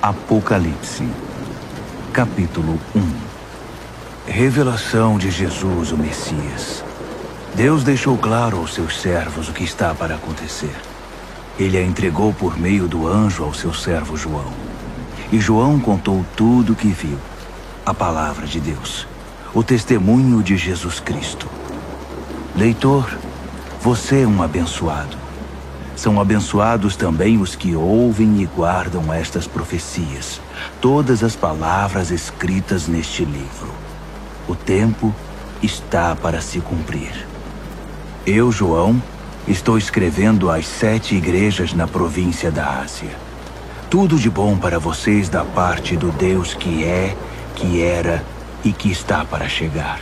Apocalipse, capítulo 1. Revelação de Jesus, o Messias. Deus deixou claro aos seus servos o que está para acontecer. Ele a entregou por meio do anjo ao seu servo João. E João contou tudo o que viu, a palavra de Deus, o testemunho de Jesus Cristo. Leitor, você é um abençoado. São abençoados também os que ouvem e guardam estas profecias, todas as palavras escritas neste livro. O tempo está para se cumprir. Eu, João, estou escrevendo às 7 igrejas na província da Ásia. Tudo de bom para vocês da parte do Deus que é, que era e que está para chegar,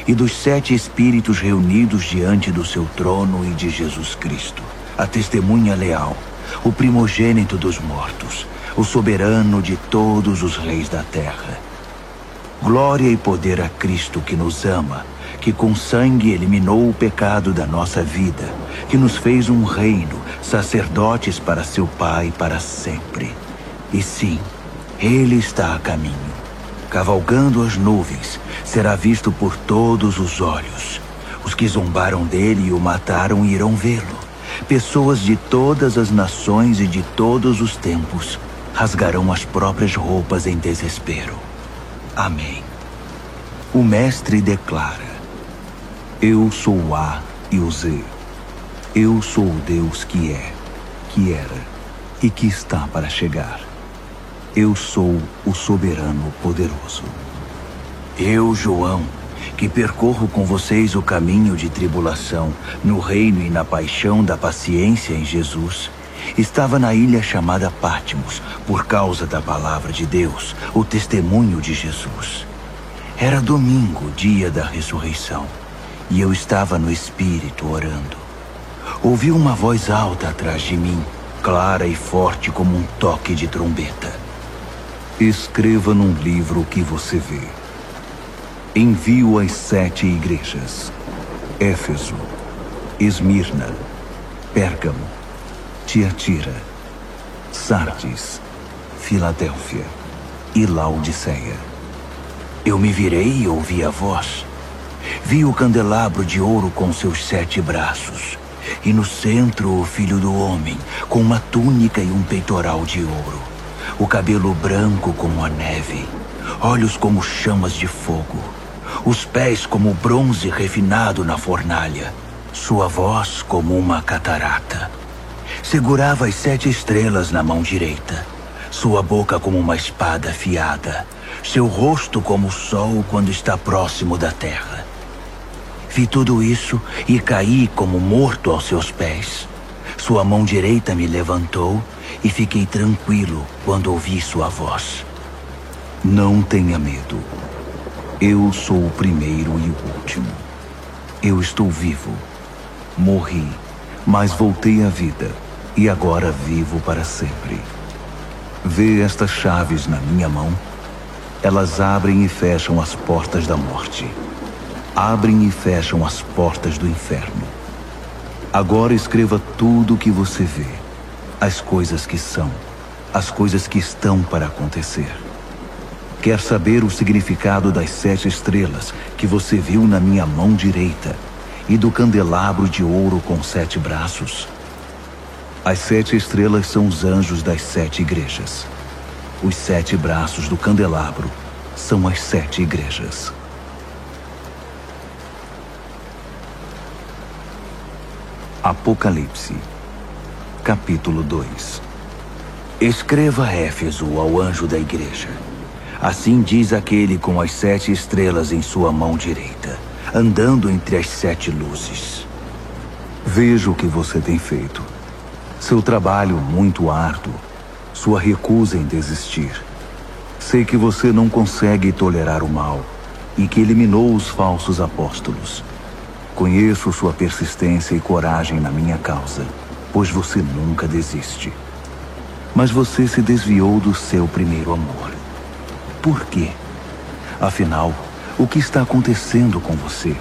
e dos 7 espíritos reunidos diante do seu trono e de Jesus Cristo, a testemunha leal, o primogênito dos mortos, o soberano de todos os reis da terra. Glória e poder a Cristo que nos ama, que com sangue eliminou o pecado da nossa vida, que nos fez um reino, sacerdotes para seu Pai para sempre. E sim, Ele está a caminho. Cavalgando as nuvens, será visto por todos os olhos. Os que zombaram dele e o mataram irão vê-lo. Pessoas de todas as nações e de todos os tempos rasgarão as próprias roupas em desespero. Amém. O Mestre declara: Eu sou o A e o Z. Eu sou o Deus que é, que era e que está para chegar. Eu sou o soberano poderoso. Eu, João, que percorro com vocês o caminho de tribulação, no reino e na paixão da paciência em Jesus, estava na ilha chamada Patmos, por causa da palavra de Deus, o testemunho de Jesus. Era domingo, dia da ressurreição, e eu estava no Espírito orando. Ouvi uma voz alta atrás de mim, clara e forte como um toque de trombeta. Escreva num livro o que você vê. Envio às 7 igrejas: Éfeso, Esmirna, Pérgamo, Tiatira, Sardes, Filadélfia e Laodiceia. Eu me virei e ouvi a voz. Vi o candelabro de ouro com seus 7 braços, e no centro o Filho do Homem, com uma túnica e um peitoral de ouro, o cabelo branco como a neve, olhos como chamas de fogo, os pés como bronze refinado na fornalha, sua voz como uma catarata. Segurava as 7 estrelas na mão direita, sua boca como uma espada afiada, seu rosto como o sol quando está próximo da terra. Vi tudo isso e caí como morto aos seus pés. Sua mão direita me levantou e fiquei tranquilo quando ouvi sua voz. Não tenha medo. Eu sou o primeiro e o último. Eu estou vivo. Morri, mas voltei à vida e agora vivo para sempre. Vê estas chaves na minha mão? Elas abrem e fecham as portas da morte. Abrem e fecham as portas do inferno. Agora escreva tudo o que você vê, as coisas que são, as coisas que estão para acontecer. Quer saber o significado das 7 estrelas que você viu na minha mão direita e do candelabro de ouro com 7 braços? As 7 estrelas são os anjos das 7 igrejas. Os 7 braços do candelabro são as 7 igrejas. Apocalipse, capítulo 2. Escreva a Éfeso, ao anjo da igreja. Assim diz aquele com as 7 estrelas em sua mão direita, andando entre as 7 luzes. Vejo o que você tem feito. Seu trabalho muito árduo, sua recusa em desistir. Sei que você não consegue tolerar o mal e que eliminou os falsos apóstolos. Conheço sua persistência e coragem na minha causa, pois você nunca desiste. Mas você se desviou do seu primeiro amor. Por quê? Afinal, o que está acontecendo com você?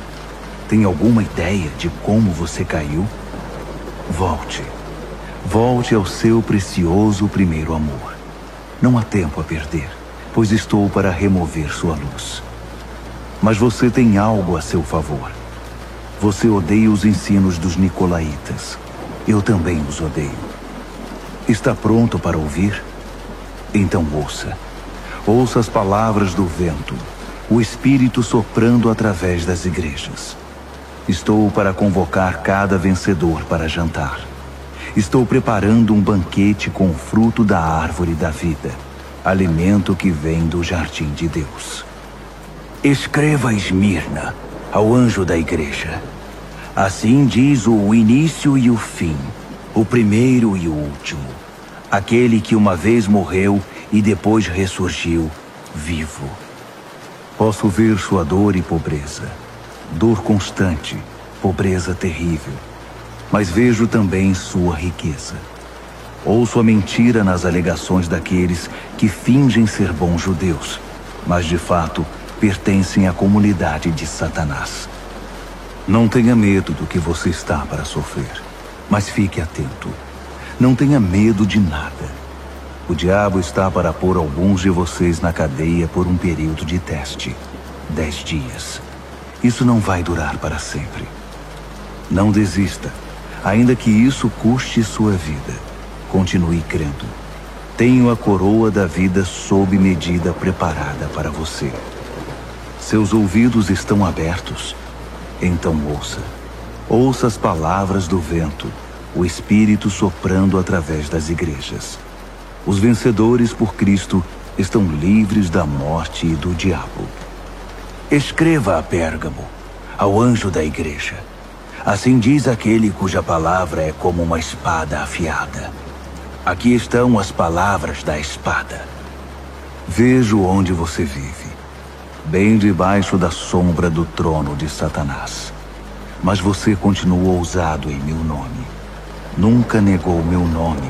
Tem alguma ideia de como você caiu? Volte. Volte ao seu precioso primeiro amor. Não há tempo a perder, pois estou para remover sua luz. Mas você tem algo a seu favor. Você odeia os ensinos dos nicolaítas. Eu também os odeio. Está pronto para ouvir? Então ouça. Ouça as palavras do vento, o Espírito soprando através das igrejas. Estou para convocar cada vencedor para jantar. Estou preparando um banquete com o fruto da árvore da vida, alimento que vem do jardim de Deus. Escreva a Esmirna, ao anjo da igreja. Assim diz o início e o fim, o primeiro e o último, aquele que uma vez morreu e depois ressurgiu, vivo. Posso ver sua dor e pobreza, dor constante, pobreza terrível, mas vejo também sua riqueza. Ouço a mentira nas alegações daqueles que fingem ser bons judeus, mas de fato pertencem à comunidade de Satanás. Não tenha medo do que você está para sofrer, mas fique atento. Não tenha medo de nada. O diabo está para pôr alguns de vocês na cadeia por um período de teste. 10 dias. Isso não vai durar para sempre. Não desista, ainda que isso custe sua vida. Continue crendo. Tenho a coroa da vida sob medida preparada para você. Seus ouvidos estão abertos? Então ouça. Ouça as palavras do vento, o Espírito soprando através das igrejas. Os vencedores por Cristo estão livres da morte e do diabo. Escreva a Pérgamo, ao anjo da igreja. Assim diz aquele cuja palavra é como uma espada afiada. Aqui estão as palavras da espada. Vejo onde você vive, bem debaixo da sombra do trono de Satanás. Mas você continua ousado em meu nome. Nunca negou meu nome,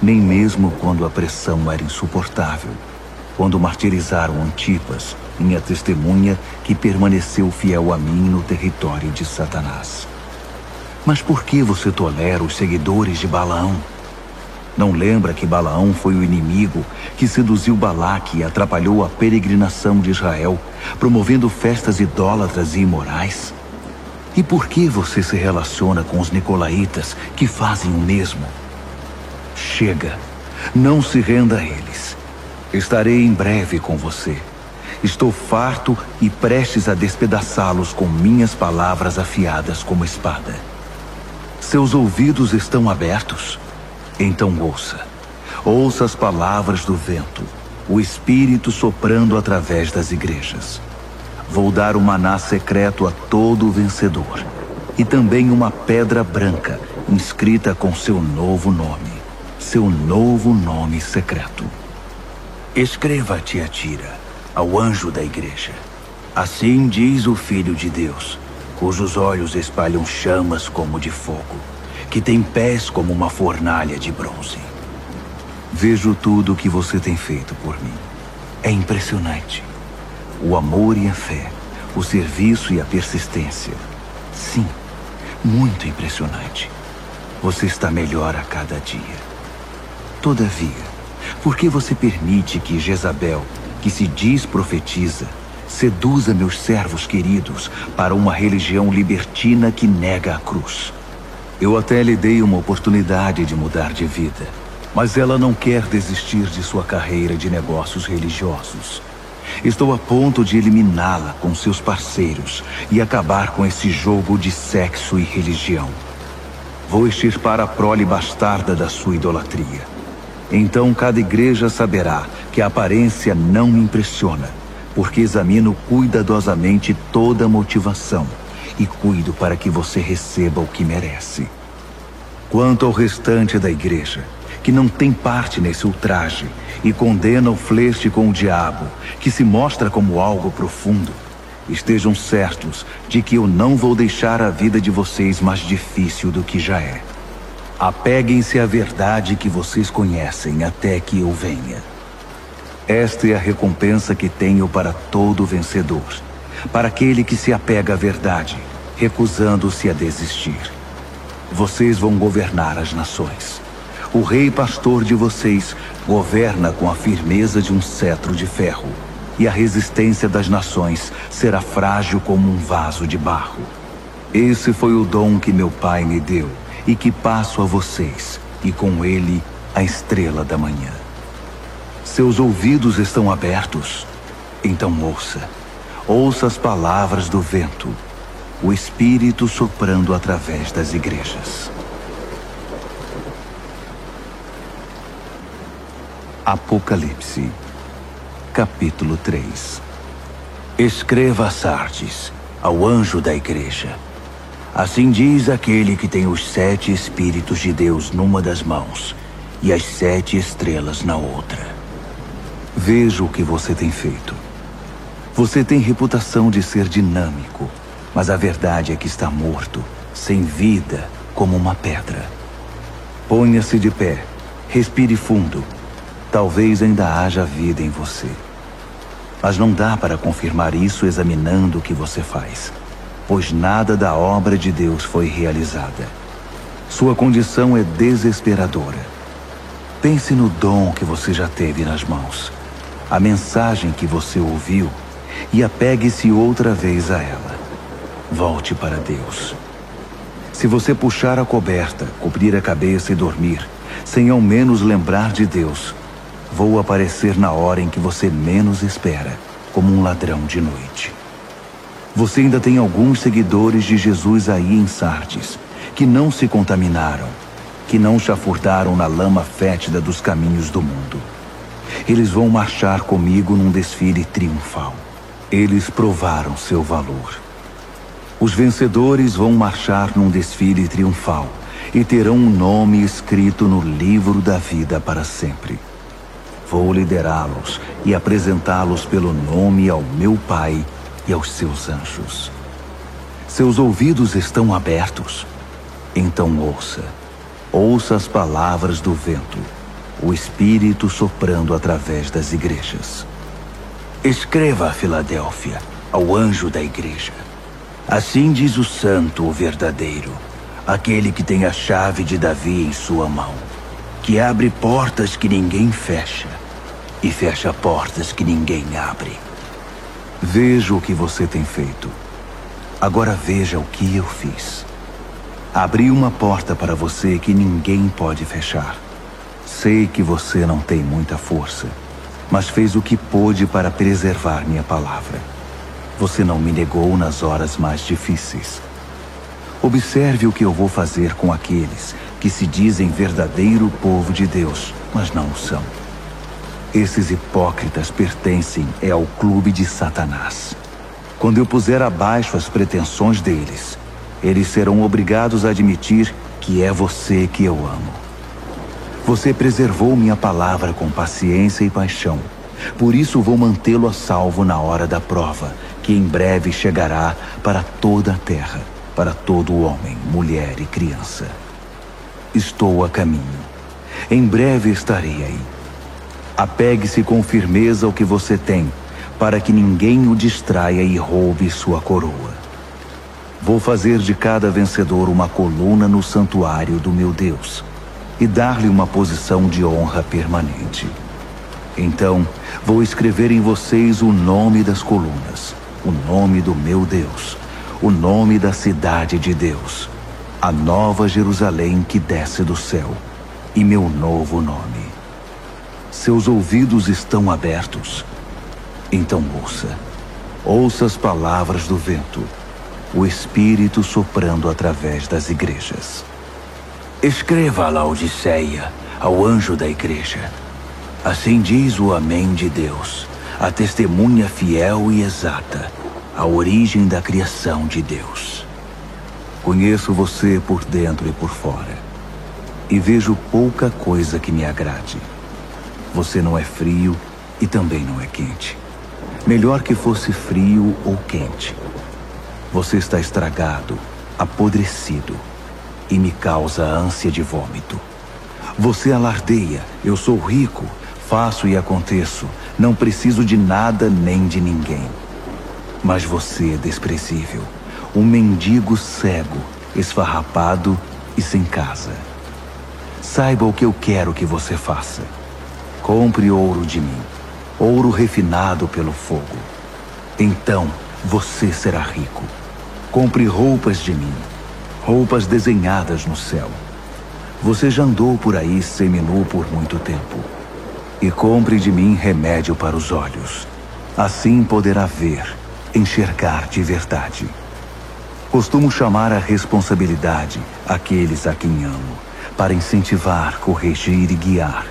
nem mesmo quando a pressão era insuportável. Quando martirizaram Antipas, minha testemunha, que permaneceu fiel a mim no território de Satanás. Mas por que você tolera os seguidores de Balaão? Não lembra que Balaão foi o inimigo que seduziu Balaque e atrapalhou a peregrinação de Israel, promovendo festas idólatras e imorais? E por que você se relaciona com os nicolaítas que fazem o mesmo? Chega, não se renda a eles. Estarei em breve com você. Estou farto e prestes a despedaçá-los com minhas palavras afiadas como espada. Seus ouvidos estão abertos? Então ouça. Ouça as palavras do vento, o Espírito soprando através das igrejas. Vou dar o maná secreto a todo vencedor, e também uma pedra branca inscrita com seu novo nome secreto. Escreva a Tiatira, ao anjo da igreja. Assim diz o Filho de Deus, cujos olhos espalham chamas como de fogo, que tem pés como uma fornalha de bronze. Vejo tudo o que você tem feito por mim. É impressionante. O amor e a fé, o serviço e a persistência. Sim, muito impressionante. Você está melhor a cada dia. Todavia, por que você permite que Jezabel, que se diz profetiza, seduza meus servos queridos para uma religião libertina que nega a cruz? Eu até lhe dei uma oportunidade de mudar de vida, mas ela não quer desistir de sua carreira de negócios religiosos. Estou a ponto de eliminá-la com seus parceiros e acabar com esse jogo de sexo e religião. Vou extirpar a prole bastarda da sua idolatria. Então cada igreja saberá que a aparência não me impressiona, porque examino cuidadosamente toda a motivação e cuido para que você receba o que merece. Quanto ao restante da igreja, que não tem parte nesse ultraje e condena o flerte com o diabo, que se mostra como algo profundo, estejam certos de que eu não vou deixar a vida de vocês mais difícil do que já é. Apeguem-se à verdade que vocês conhecem até que eu venha. Esta é a recompensa que tenho para todo vencedor, para aquele que se apega à verdade, recusando-se a desistir. Vocês vão governar as nações. O rei pastor de vocês governa com a firmeza de um cetro de ferro, e a resistência das nações será frágil como um vaso de barro. Esse foi o dom que meu pai me deu e que passo a vocês, e com ele a estrela da manhã. Seus ouvidos estão abertos? Então ouça. Ouça as palavras do vento, o Espírito soprando através das igrejas. Apocalipse, capítulo 3. Escreva a Sardes, ao anjo da igreja. Assim diz aquele que tem os 7 Espíritos de Deus numa das mãos e as 7 estrelas na outra. Veja o que você tem feito. Você tem reputação de ser dinâmico, mas a verdade é que está morto, sem vida, como uma pedra. Ponha-se de pé, respire fundo. Talvez ainda haja vida em você. Mas não dá para confirmar isso examinando o que você faz, pois nada da obra de Deus foi realizada. Sua condição é desesperadora. Pense no dom que você já teve nas mãos, a mensagem que você ouviu, e apegue-se outra vez a ela. Volte para Deus. Se você puxar a coberta, cobrir a cabeça e dormir, sem ao menos lembrar de Deus, vou aparecer na hora em que você menos espera, como um ladrão de noite. Você ainda tem alguns seguidores de Jesus aí em Sardes, que não se contaminaram, que não chafurdaram na lama fétida dos caminhos do mundo. Eles vão marchar comigo num desfile triunfal. Eles provaram seu valor. Os vencedores vão marchar num desfile triunfal e terão um nome escrito no livro da vida para sempre. Vou liderá-los e apresentá-los pelo nome ao meu Pai e aos seus anjos. Seus ouvidos estão abertos? Então ouça. Ouça as palavras do vento, o Espírito soprando através das igrejas. Escreva a Filadélfia, ao anjo da igreja. Assim diz o santo, o verdadeiro, aquele que tem a chave de Davi em sua mão, que abre portas que ninguém fecha e fecha portas que ninguém abre. Veja o que você tem feito. Agora veja o que eu fiz. Abri uma porta para você que ninguém pode fechar. Sei que você não tem muita força, mas fez o que pôde para preservar minha palavra. Você não me negou nas horas mais difíceis. Observe o que eu vou fazer com aqueles que se dizem verdadeiro povo de Deus, mas não o são. Esses hipócritas pertencem ao clube de Satanás. Quando eu puser abaixo as pretensões deles, eles serão obrigados a admitir que é você que eu amo. Você preservou minha palavra com paciência e paixão. Por isso vou mantê-lo a salvo na hora da prova, que em breve chegará para toda a terra, para todo homem, mulher e criança. Estou a caminho. Em breve estarei aí. Apegue-se com firmeza ao que você tem, para que ninguém o distraia e roube sua coroa. Vou fazer de cada vencedor uma coluna no santuário do meu Deus e dar-lhe uma posição de honra permanente. Então, vou escrever em vocês o nome das colunas, o nome do meu Deus, o nome da cidade de Deus, a nova Jerusalém que desce do céu, e meu novo nome. Seus ouvidos estão abertos? Então ouça. Ouça as palavras do vento, o Espírito soprando através das igrejas. Escreva a Laodiceia, ao anjo da igreja. Assim diz o Amém de Deus, a testemunha fiel e exata, a origem da criação de Deus. Conheço você por dentro e por fora, e vejo pouca coisa que me agrade. Você não é frio e também não é quente. Melhor que fosse frio ou quente. Você está estragado, apodrecido, e me causa ânsia de vômito. Você alardeia, eu sou rico, faço e aconteço, não preciso de nada nem de ninguém. Mas você é desprezível, um mendigo cego, esfarrapado e sem casa. Saiba o que eu quero que você faça. Compre ouro de mim, ouro refinado pelo fogo. Então você será rico. Compre roupas de mim, roupas desenhadas no céu. Você já andou por aí seminu por muito tempo. E compre de mim remédio para os olhos. Assim poderá ver, enxergar de verdade. Costumo chamar a responsabilidade aqueles a quem amo, para incentivar, corrigir e guiar,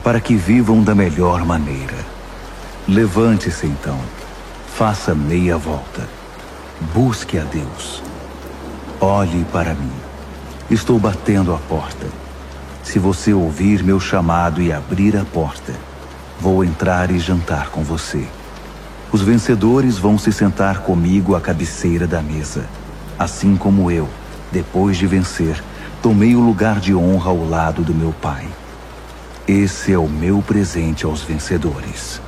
para que vivam da melhor maneira. Levante-se então, faça meia volta, busque a Deus. Olhe para mim, estou batendo a porta. Se você ouvir meu chamado e abrir a porta, vou entrar e jantar com você. Os vencedores vão se sentar comigo à cabeceira da mesa, assim como eu, depois de vencer, tomei o lugar de honra ao lado do meu Pai. Esse é o meu presente aos vencedores.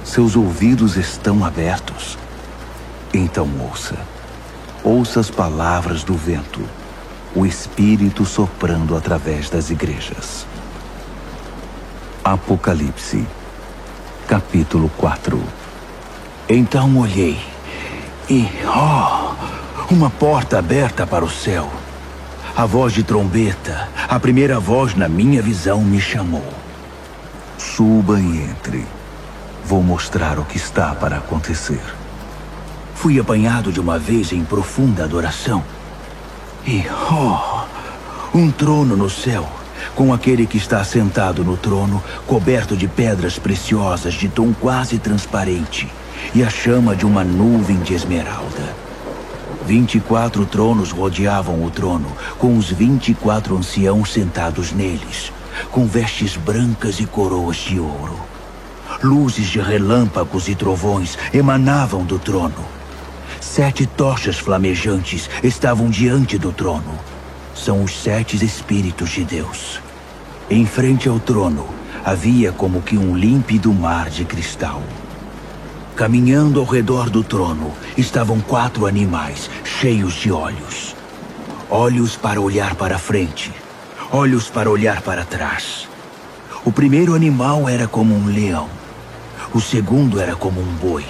Seus ouvidos estão abertos? Então ouça. Ouça as palavras do vento, o Espírito soprando através das igrejas. Apocalipse, capítulo 4. Então olhei, e, uma porta aberta para o céu. A voz de trombeta, a primeira voz na minha visão me chamou. Suba e entre. Vou mostrar o que está para acontecer. Fui apanhado de uma vez em profunda adoração. E, um trono no céu, com aquele que está sentado no trono, coberto de pedras preciosas de tom quase transparente, e a chama de uma nuvem de esmeralda. 24 tronos rodeavam o trono, com os 24 anciãos sentados neles, com vestes brancas e coroas de ouro. Luzes de relâmpagos e trovões emanavam do trono. 7 tochas flamejantes estavam diante do trono. São os 7 Espíritos de Deus. Em frente ao trono, havia como que um límpido mar de cristal. Caminhando ao redor do trono, estavam 4 animais, cheios de olhos. Olhos para olhar para frente, olhos para olhar para trás. O primeiro animal era como um leão. O segundo era como um boi.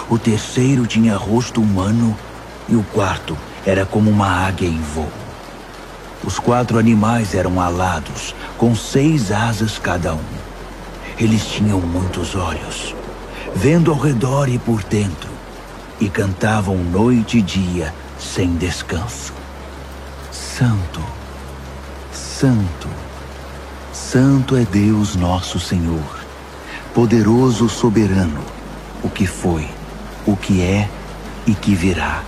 O terceiro tinha rosto humano e o quarto era como uma águia em voo. Os 4 animais eram alados, com 6 asas cada um. Eles tinham muitos olhos, vendo ao redor e por dentro, e cantavam noite e dia sem descanso. Santo, Santo, Santo é Deus nosso Senhor, poderoso soberano, o que foi, o que é e que virá.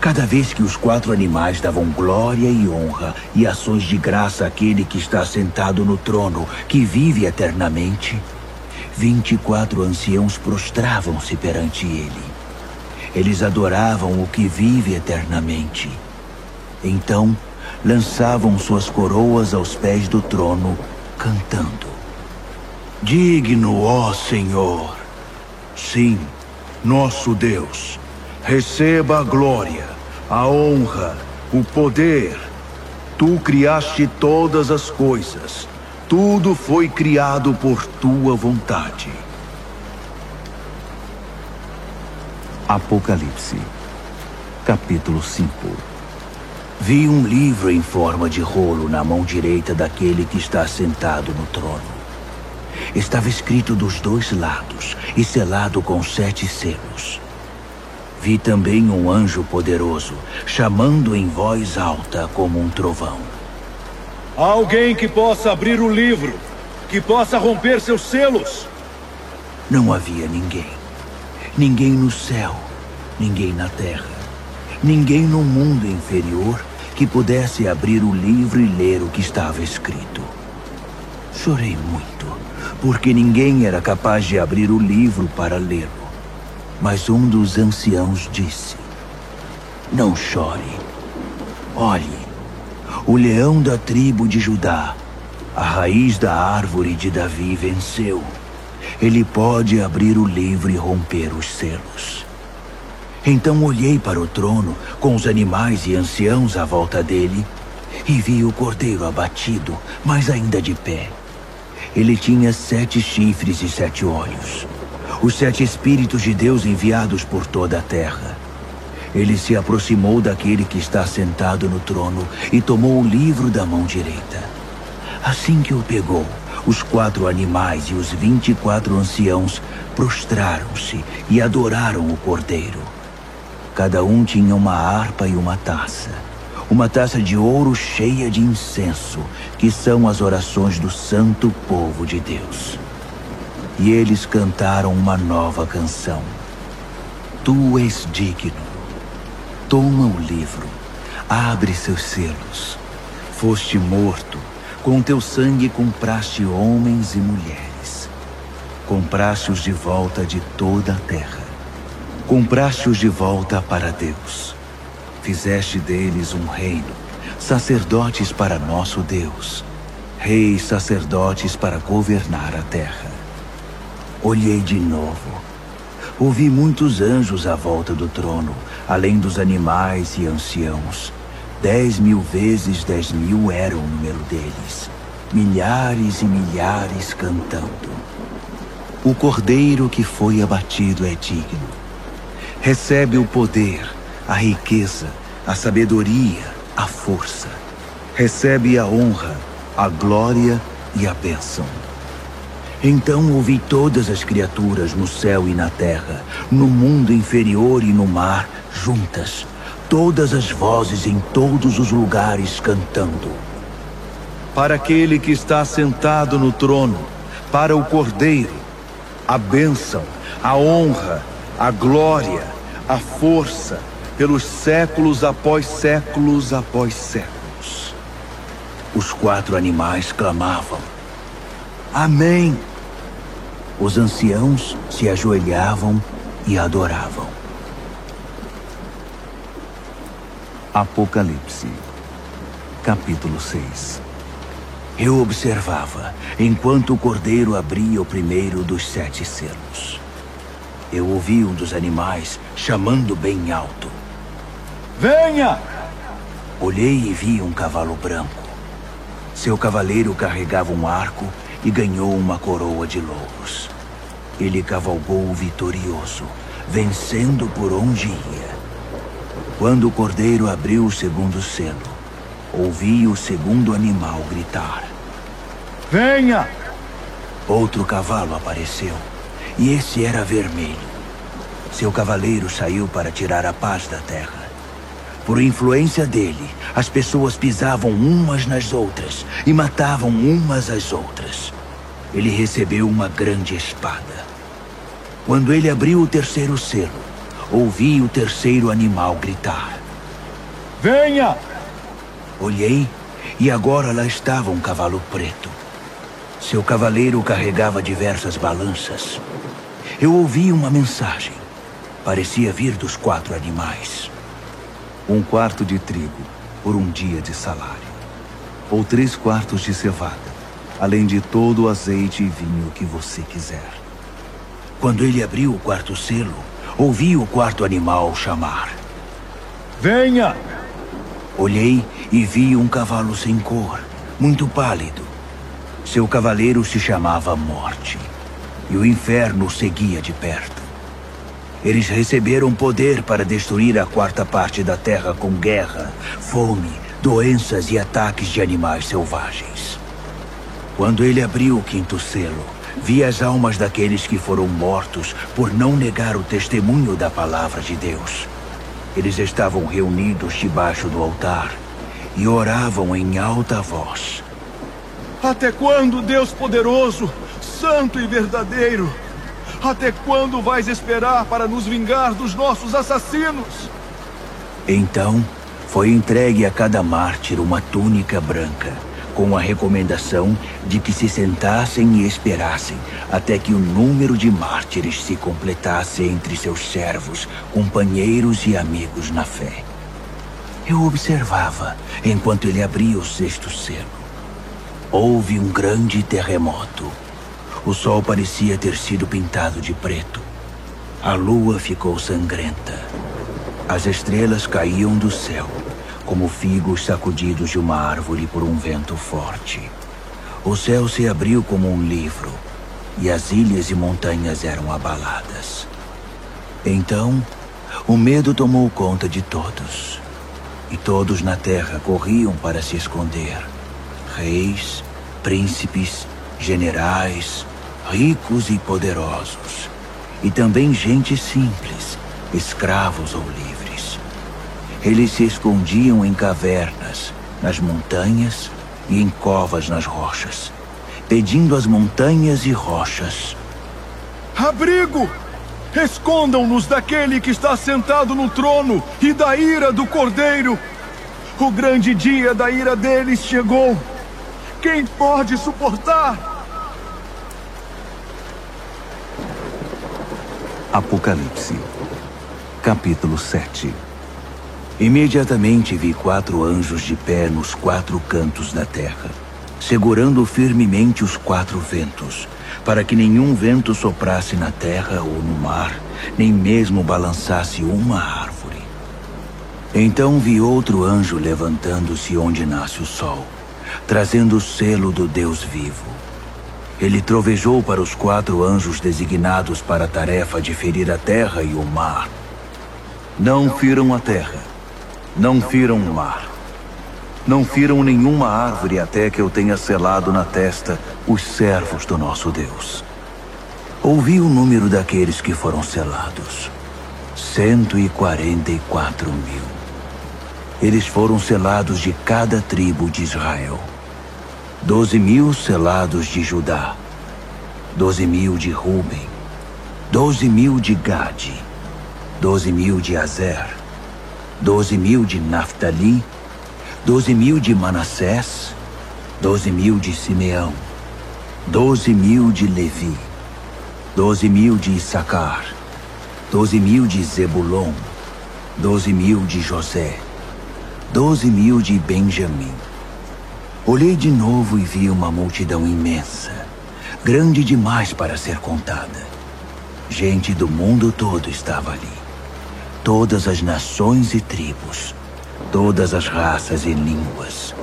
Cada vez que os 4 animais davam glória e honra e ações de graça àquele que está sentado no trono, que vive eternamente, 24 anciãos prostravam-se perante ele. Eles adoravam o que vive eternamente. Então, lançavam suas coroas aos pés do trono, cantando: Digno, ó Senhor, sim, nosso Deus, receba a glória, a honra, o poder. Tu criaste todas as coisas. Tudo foi criado por tua vontade. Apocalipse, capítulo 5. Vi um livro em forma de rolo na mão direita daquele que está sentado no trono. Estava escrito dos 2 lados e selado com 7 selos. Vi também um anjo poderoso, chamando em voz alta como um trovão. Alguém que possa abrir o livro, que possa romper seus selos. Não havia ninguém. Ninguém no céu, ninguém na terra, ninguém no mundo inferior que pudesse abrir o livro e ler o que estava escrito. Chorei muito, porque ninguém era capaz de abrir o livro para lê-lo. Mas um dos anciãos disse: Não chore. Olhe, o leão da tribo de Judá, a raiz da árvore de Davi, venceu. Ele pode abrir o livro e romper os selos. Então olhei para o trono, com os animais e anciãos à volta dele, e vi o cordeiro abatido, mas ainda de pé. Ele tinha 7 chifres e 7 olhos, os 7 Espíritos de Deus enviados por toda a terra. Ele se aproximou daquele que está sentado no trono e tomou o livro da mão direita. Assim que o pegou, os 4 animais e os 24 anciãos prostraram-se e adoraram o cordeiro. Cada um tinha uma harpa e uma taça de ouro cheia de incenso, que são as orações do santo povo de Deus. E eles cantaram uma nova canção. Tu és digno. Toma o livro, abre seus selos. Foste morto, com teu sangue compraste homens e mulheres. Compraste-os de volta de toda a terra. Compraste-os de volta para Deus. Fizeste deles um reino, sacerdotes para nosso Deus, reis sacerdotes para governar a terra. Olhei de novo. Ouvi muitos anjos à volta do trono, além dos animais e anciãos. 10.000 vezes 10.000 era o número deles. Milhares e milhares cantando. O cordeiro que foi abatido é digno. Recebe o poder, a riqueza, a sabedoria, a força. Recebe a honra, a glória e a bênção. Então ouvi todas as criaturas no céu e na terra, no mundo inferior e no mar, juntas, todas as vozes em todos os lugares cantando. Para aquele que está sentado no trono, para o Cordeiro, a bênção, a honra, a glória, a força, pelos séculos após séculos após séculos. Os 4 animais clamavam: Amém! Os anciãos se ajoelhavam e adoravam. Apocalipse, capítulo 6. Eu observava, enquanto o cordeiro abria o primeiro dos 7 selos. Eu ouvi um dos animais chamando bem alto: Venha! Olhei e vi um cavalo branco. Seu cavaleiro carregava um arco e ganhou uma coroa de louros. Ele cavalgou vitorioso, vencendo por onde ia. Quando o cordeiro abriu o segundo selo, ouvi o segundo animal gritar: Venha! Outro cavalo apareceu, e esse era vermelho. Seu cavaleiro saiu para tirar a paz da terra. Por influência dele, as pessoas pisavam umas nas outras e matavam umas às outras. Ele recebeu uma grande espada. Quando ele abriu o terceiro selo, ouvi o terceiro animal gritar: Venha! Olhei e agora lá estava um cavalo preto. Seu cavaleiro carregava diversas balanças. Eu ouvi uma mensagem. Parecia vir dos 4 animais. 1 quarto de trigo por um dia de salário, ou 3 quartos de cevada, além de todo o azeite e vinho que você quiser. Quando ele abriu o 4º selo, ouvi o 4º animal chamar: Venha! Olhei e vi um cavalo sem cor, muito pálido. Seu cavaleiro se chamava Morte, e o inferno o seguia de perto. Eles receberam poder para destruir a 4ª parte da terra com guerra, fome, doenças e ataques de animais selvagens. Quando ele abriu o 5º selo, vi as almas daqueles que foram mortos por não negar o testemunho da palavra de Deus. Eles estavam reunidos debaixo do altar e oravam em alta voz: Até quando, Deus poderoso, santo e verdadeiro? Até quando vais esperar para nos vingar dos nossos assassinos? Então, foi entregue a cada mártir uma túnica branca, com a recomendação de que se sentassem e esperassem até que o número de mártires se completasse entre seus servos, companheiros e amigos na fé. Eu observava enquanto ele abria o 6º selo. Houve um grande terremoto. O sol parecia ter sido pintado de preto. A lua ficou sangrenta. As estrelas caíam do céu, como figos sacudidos de uma árvore por um vento forte. O céu se abriu como um livro, e as ilhas e montanhas eram abaladas. Então, o medo tomou conta de todos, e todos na terra corriam para se esconder. Reis, príncipes, generais, ricos e poderosos, e também gente simples, escravos ou livres. Eles se escondiam em cavernas, nas montanhas e em covas nas rochas, pedindo às montanhas e rochas: abrigo! Escondam-nos daquele que está sentado no trono e da ira do Cordeiro. O grande dia da ira deles chegou. Quem pode suportar? Apocalipse, capítulo 7. Imediatamente vi 4 anjos de pé nos 4 cantos da terra, segurando firmemente os 4 ventos, para que nenhum vento soprasse na terra ou no mar, nem mesmo balançasse uma árvore. Então vi outro anjo levantando-se onde nasce o sol, trazendo o selo do Deus vivo. Ele trovejou para os 4 anjos designados para a tarefa de ferir a terra e o mar. Não firam a terra, não firam o mar, não firam nenhuma árvore até que eu tenha selado na testa os servos do nosso Deus. Ouvi o número daqueles que foram selados: 144.000. Eles foram selados de cada tribo de Israel. 12.000 selados de Judá, 12.000 de Ruben, 12.000 de Gade, 12.000 de Azer, 12.000 de Naftali, 12.000 de Manassés, 12.000 de Simeão, 12.000 de Levi, 12.000 de Issacar, 12.000 de Zebulon, 12.000 de José, 12.000 de Benjamim. Olhei de novo e vi uma multidão imensa, grande demais para ser contada. Gente do mundo todo estava ali. Todas as nações e tribos, todas as raças e línguas.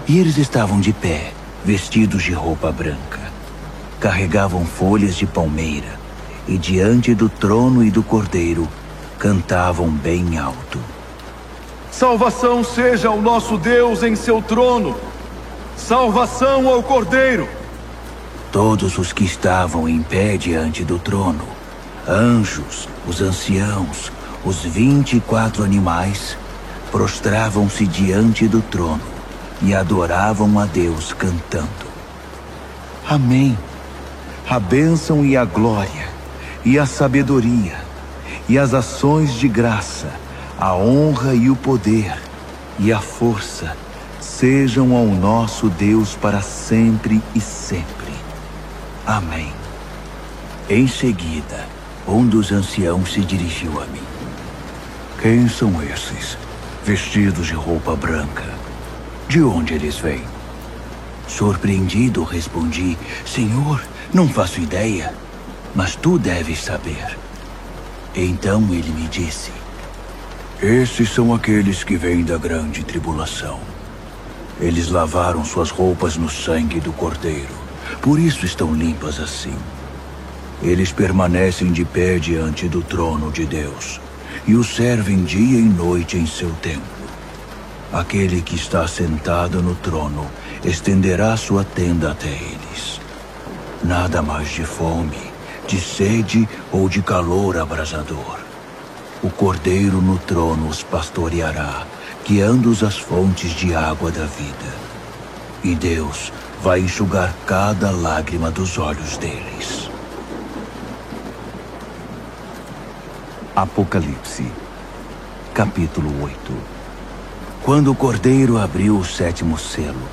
E eles estavam de pé, vestidos de roupa branca. Carregavam folhas de palmeira e diante do trono e do Cordeiro cantavam bem alto: salvação seja ao nosso Deus em seu trono. Salvação ao Cordeiro. Todos os que estavam em pé diante do trono, anjos, os anciãos, os 24 animais, prostravam-se diante do trono e adoravam a Deus cantando: Amém. A bênção e a glória, e a sabedoria, e as ações de graça, a honra e o poder, e a força, sejam ao nosso Deus para sempre e sempre. Amém. Em seguida, um dos anciãos se dirigiu a mim: quem são esses, vestidos de roupa branca? De onde eles vêm? Surpreendido, respondi: Senhor, não faço ideia, mas tu deves saber. Então ele me disse: esses são aqueles que vêm da grande tribulação. Eles lavaram suas roupas no sangue do Cordeiro, por isso estão limpas assim. Eles permanecem de pé diante do trono de Deus e o servem dia e noite em seu templo. Aquele que está sentado no trono estenderá sua tenda até eles. Nada mais de fome, de sede ou de calor abrasador. O Cordeiro no trono os pastoreará, guiando-os às fontes de água da vida. E Deus vai enxugar cada lágrima dos olhos deles. Apocalipse, capítulo 8. Quando o Cordeiro abriu o 7º selo,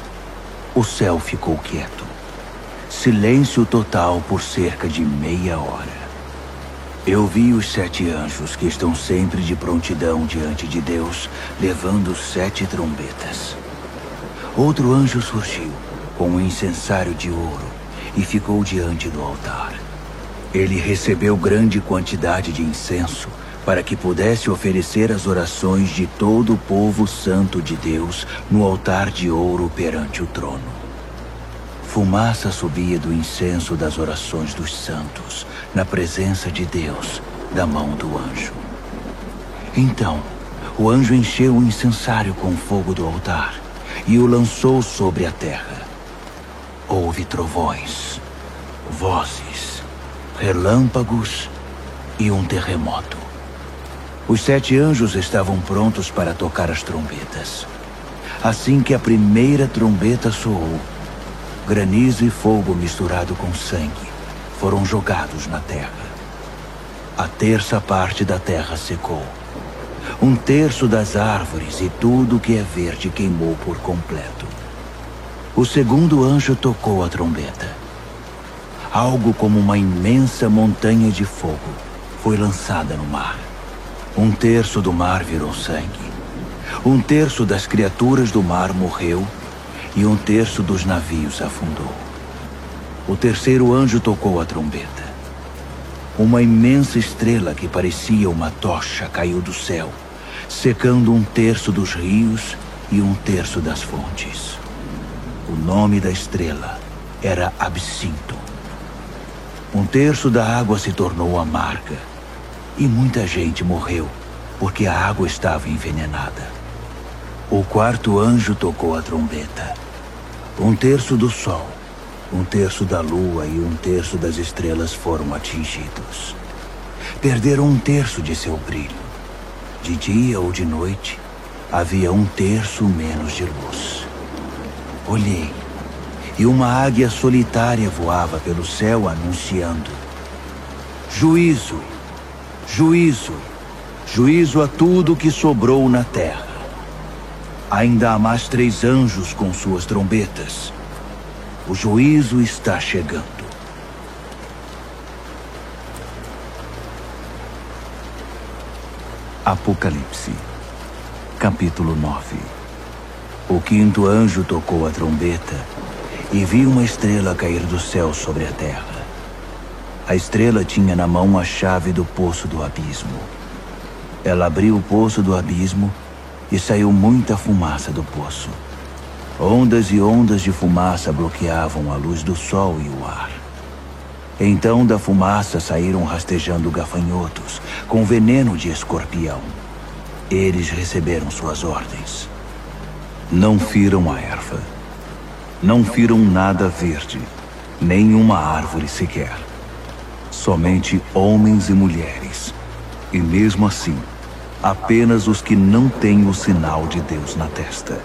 o céu ficou quieto. Silêncio total por cerca de meia hora. Eu vi os 7 anjos que estão sempre de prontidão diante de Deus, levando 7 trombetas. Outro anjo surgiu, com um incensário de ouro, e ficou diante do altar. Ele recebeu grande quantidade de incenso, para que pudesse oferecer as orações de todo o povo santo de Deus no altar de ouro perante o trono. Fumaça subia do incenso das orações dos santos, na presença de Deus, da mão do anjo. Então, o anjo encheu o incensário com fogo do altar e o lançou sobre a terra. Houve trovões, vozes, relâmpagos e um terremoto. Os 7 anjos estavam prontos para tocar as trombetas. Assim que a primeira trombeta soou, granizo e fogo misturado com sangue foram jogados na terra. A terça parte da terra secou. 1/3 das árvores e tudo que é verde queimou por completo. O segundo anjo tocou a trombeta. Algo como uma imensa montanha de fogo foi lançada no mar. 1/3 do mar virou sangue. 1/3 das criaturas do mar morreu e 1/3 dos navios afundou. O terceiro anjo tocou a trombeta. Uma imensa estrela que parecia uma tocha caiu do céu, secando 1/3 dos rios e 1/3 das fontes. O nome da estrela era Absinto. 1/3 da água se tornou amarga e muita gente morreu porque a água estava envenenada. O quarto anjo tocou a trombeta. 1/3 do sol, 1/3 da lua e 1/3 das estrelas foram atingidos. Perderam 1/3 de seu brilho. De dia ou de noite, havia 1/3 menos de luz. Olhei, e uma águia solitária voava pelo céu anunciando: juízo, juízo, juízo a tudo que sobrou na terra. Ainda há mais 3 anjos com suas trombetas. O juízo está chegando. Apocalipse, capítulo 9. O quinto anjo tocou a trombeta e vi uma estrela cair do céu sobre a terra. A estrela tinha na mão a chave do poço do abismo. Ela abriu o poço do abismo e saiu muita fumaça do poço. Ondas e ondas de fumaça bloqueavam a luz do sol e o ar. Então da fumaça saíram rastejando gafanhotos, com veneno de escorpião. Eles receberam suas ordens. Não firam a erva. Não firam nada verde, nem uma árvore sequer. Somente homens e mulheres. E mesmo assim, apenas os que não têm o sinal de Deus na testa.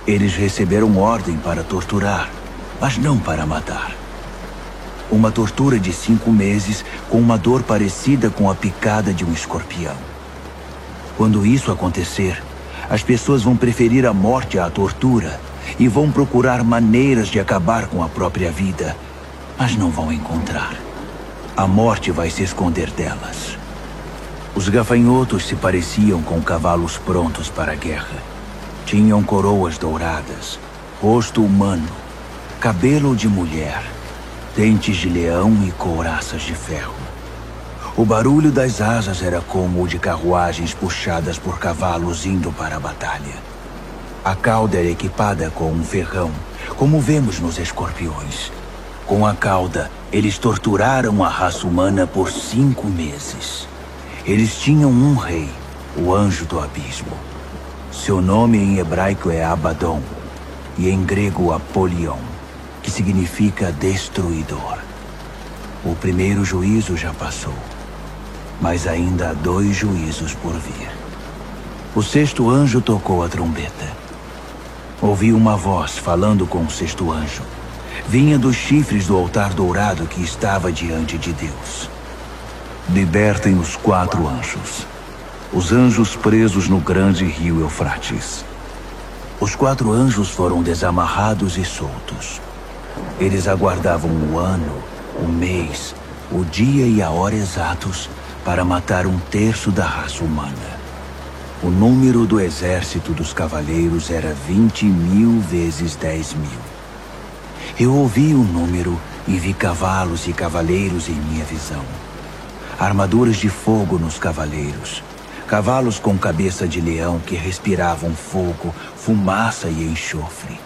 Eles receberam ordem para torturar, mas não para matar. Uma tortura de 5 meses com uma dor parecida com a picada de um escorpião. Quando isso acontecer, as pessoas vão preferir a morte à tortura e vão procurar maneiras de acabar com a própria vida, mas não vão encontrar. A morte vai se esconder delas. Os gafanhotos se pareciam com cavalos prontos para a guerra. Tinham coroas douradas, rosto humano, cabelo de mulher, dentes de leão e couraças de ferro. O barulho das asas era como o de carruagens puxadas por cavalos indo para a batalha. A cauda era equipada com um ferrão, como vemos nos escorpiões. Com a cauda, eles torturaram a raça humana por 5 meses. Eles tinham um rei, o anjo do abismo. Seu nome em hebraico é Abaddon e em grego Apolion, que significa destruidor. O primeiro juízo já passou, mas ainda há 2 juízos por vir. O 6º anjo tocou a trombeta. Ouvi uma voz falando com o 6º anjo. Vinha dos chifres do altar dourado que estava diante de Deus. Libertem os 4 anjos, os anjos presos no grande rio Eufrates. Os 4 anjos foram desamarrados e soltos. Eles aguardavam o ano, o mês, o dia e a hora exatos para matar 1/3 da raça humana. O número do exército dos cavaleiros era 20.000 vezes 10.000. Eu ouvi o número e vi cavalos e cavaleiros em minha visão. armaduras de fogo nos cavaleiros, cavalos com cabeça de leão que respiravam fogo, fumaça e enxofre.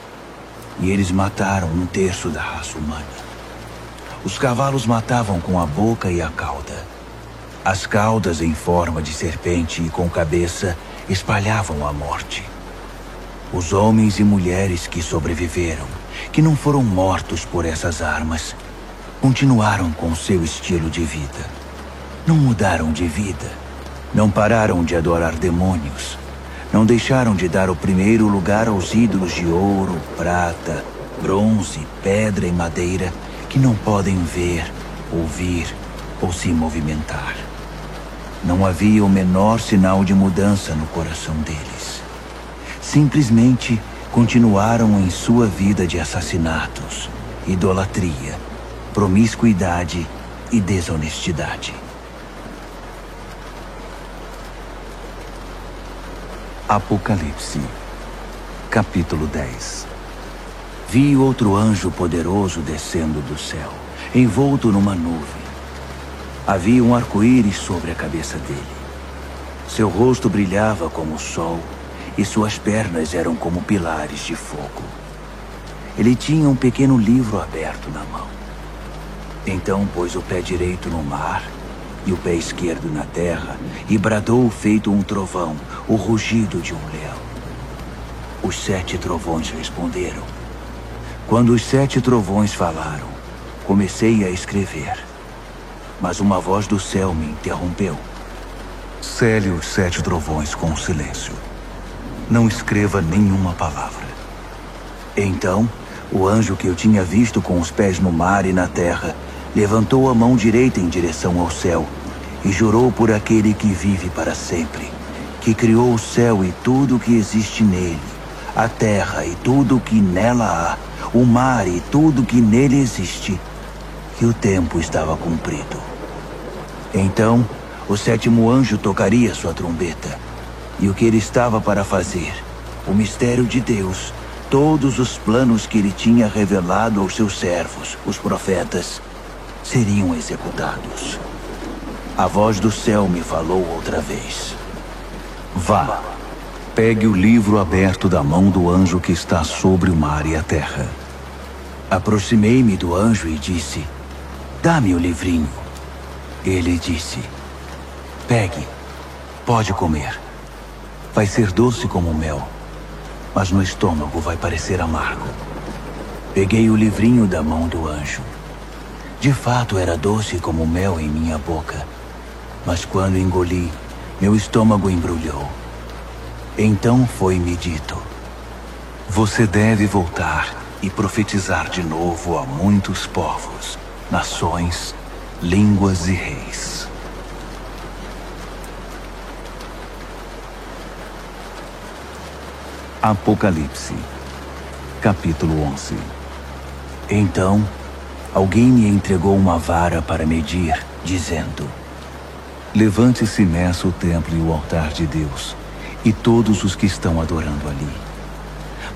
E eles mataram 1/3 da raça humana. Os cavalos matavam com a boca e a cauda. As caudas em forma de serpente e com cabeça espalhavam a morte. Os homens e mulheres que sobreviveram, que não foram mortos por essas armas, continuaram com seu estilo de vida. Não mudaram de vida. Não pararam de adorar demônios. Não deixaram de dar o primeiro lugar aos ídolos de ouro, prata, bronze, pedra e madeira que não podem ver, ouvir ou se movimentar. Não havia o menor sinal de mudança no coração deles. Simplesmente continuaram em sua vida de assassinatos, idolatria, promiscuidade e desonestidade. Apocalipse, capítulo 10. Vi outro anjo poderoso descendo do céu, envolto numa nuvem. Havia um arco-íris sobre a cabeça dele. Seu rosto brilhava como o sol e suas pernas eram como pilares de fogo. Ele tinha um pequeno livro aberto na mão. Então pôs o pé direito no mar e o pé esquerdo na terra e bradou feito um trovão, o rugido de um leão. Os 7 trovões responderam. Quando os 7 trovões falaram, comecei a escrever. Mas uma voz do céu me interrompeu. Cele os 7 trovões com silêncio. Não escreva nenhuma palavra. Então, o anjo que eu tinha visto com os pés no mar e na terra levantou a mão direita em direção ao céu e jurou por aquele que vive para sempre, que criou o céu e tudo o que existe nele, a terra e tudo o que nela há, o mar e tudo o que nele existe, que o tempo estava cumprido. Então, o 7º anjo tocaria sua trombeta, e o que ele estava para fazer, o mistério de Deus, todos os planos que ele tinha revelado aos seus servos, os profetas, seriam executados. A voz do céu me falou outra vez. Vá, pegue o livro aberto da mão do anjo que está sobre o mar e a terra. Aproximei-me do anjo e disse, dá-me o livrinho. Ele disse, pegue, pode comer. Vai ser doce como mel, mas no estômago vai parecer amargo. Peguei o livrinho da mão do anjo. De fato era doce como mel em minha boca, mas quando engoli, meu estômago embrulhou. Então foi-me dito, você deve voltar e profetizar de novo a muitos povos, nações, línguas e reis. Apocalipse, capítulo 11. Então, alguém me entregou uma vara para medir, dizendo, levante-se e meça o templo e o altar de Deus, e todos os que estão adorando ali.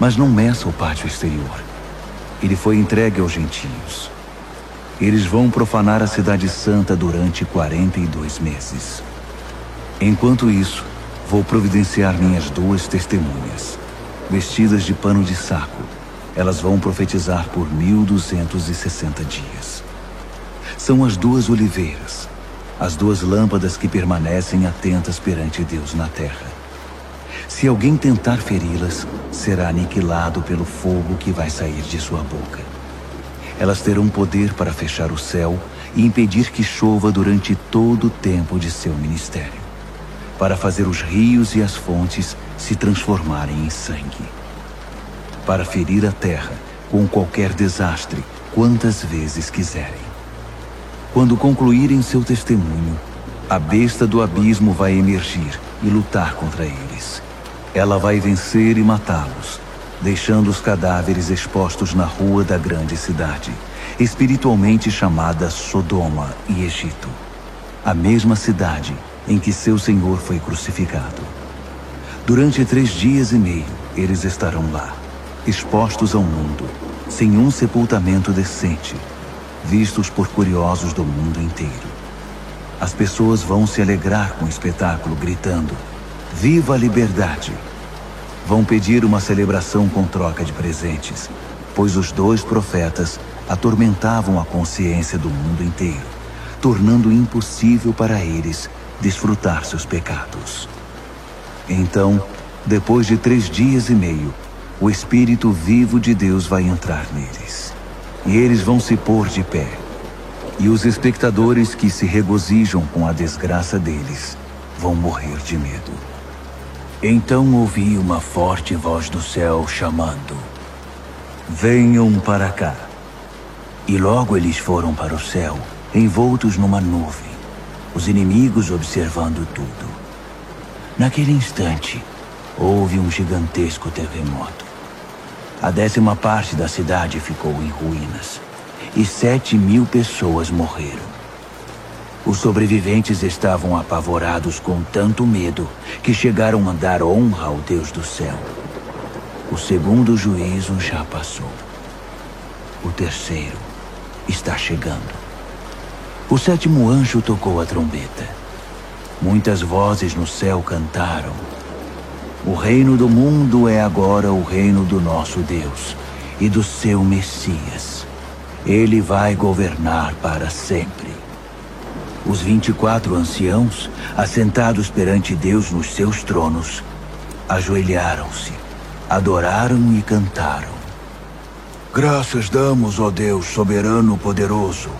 Mas não meça o pátio exterior. Ele foi entregue aos gentios. Eles vão profanar a cidade santa durante 42 meses. Enquanto isso, vou providenciar minhas 2 testemunhas. Vestidas de pano de saco, elas vão profetizar por 1260 dias. São as 2 oliveiras, as 2 lâmpadas que permanecem atentas perante Deus na terra. Se alguém tentar feri-las, será aniquilado pelo fogo que vai sair de sua boca. Elas terão poder para fechar o céu e impedir que chova durante todo o tempo de seu ministério, para fazer os rios e as fontes se transformarem em sangue, para ferir a terra com qualquer desastre quantas vezes quiserem. Quando concluírem seu testemunho, a besta do abismo vai emergir e lutar contra eles. Ela vai vencer e matá-los, deixando os cadáveres expostos na rua da grande cidade, espiritualmente chamada Sodoma e Egito, a mesma cidade em que seu Senhor foi crucificado. Durante 3 dias e meio, eles estarão lá, expostos ao mundo, sem um sepultamento decente, vistos por curiosos do mundo inteiro. As pessoas vão se alegrar com o espetáculo, gritando: "Viva a liberdade!" Vão pedir uma celebração com troca de presentes, pois os 2 profetas atormentavam a consciência do mundo inteiro, tornando impossível para eles desfrutar seus pecados. Então, depois de 3 dias e meio, o Espírito vivo de Deus vai entrar neles, e eles vão se pôr de pé. E os espectadores que se regozijam com a desgraça deles vão morrer de medo. Então ouvi uma forte voz do céu chamando: "Venham para cá." E logo eles foram para o céu, envoltos numa nuvem, os inimigos observando tudo. Naquele instante, houve um gigantesco terremoto. A 10ª parte da cidade ficou em ruínas, e 7.000 pessoas morreram. Os sobreviventes estavam apavorados com tanto medo que chegaram a dar honra ao Deus do céu. O 2º juízo já passou. O 3º está chegando. O 7º anjo tocou a trombeta. Muitas vozes no céu cantaram: "O reino do mundo é agora o reino do nosso Deus e do seu Messias. Ele vai governar para sempre." Os 24 anciãos, assentados perante Deus nos seus tronos, ajoelharam-se, adoraram e cantaram: "Graças damos, ó Deus soberano poderoso,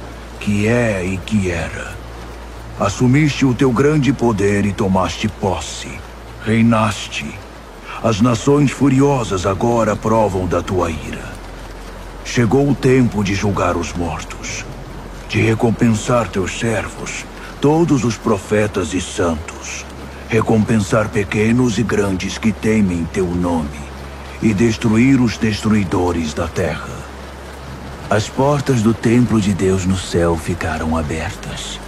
que é e que era. Assumiste o teu grande poder e tomaste posse. Reinaste. As nações furiosas agora provam da tua ira. Chegou o tempo de julgar os mortos, de recompensar teus servos, todos os profetas e santos, recompensar pequenos e grandes que temem teu nome, e destruir os destruidores da terra." As portas do templo de Deus no céu ficaram abertas,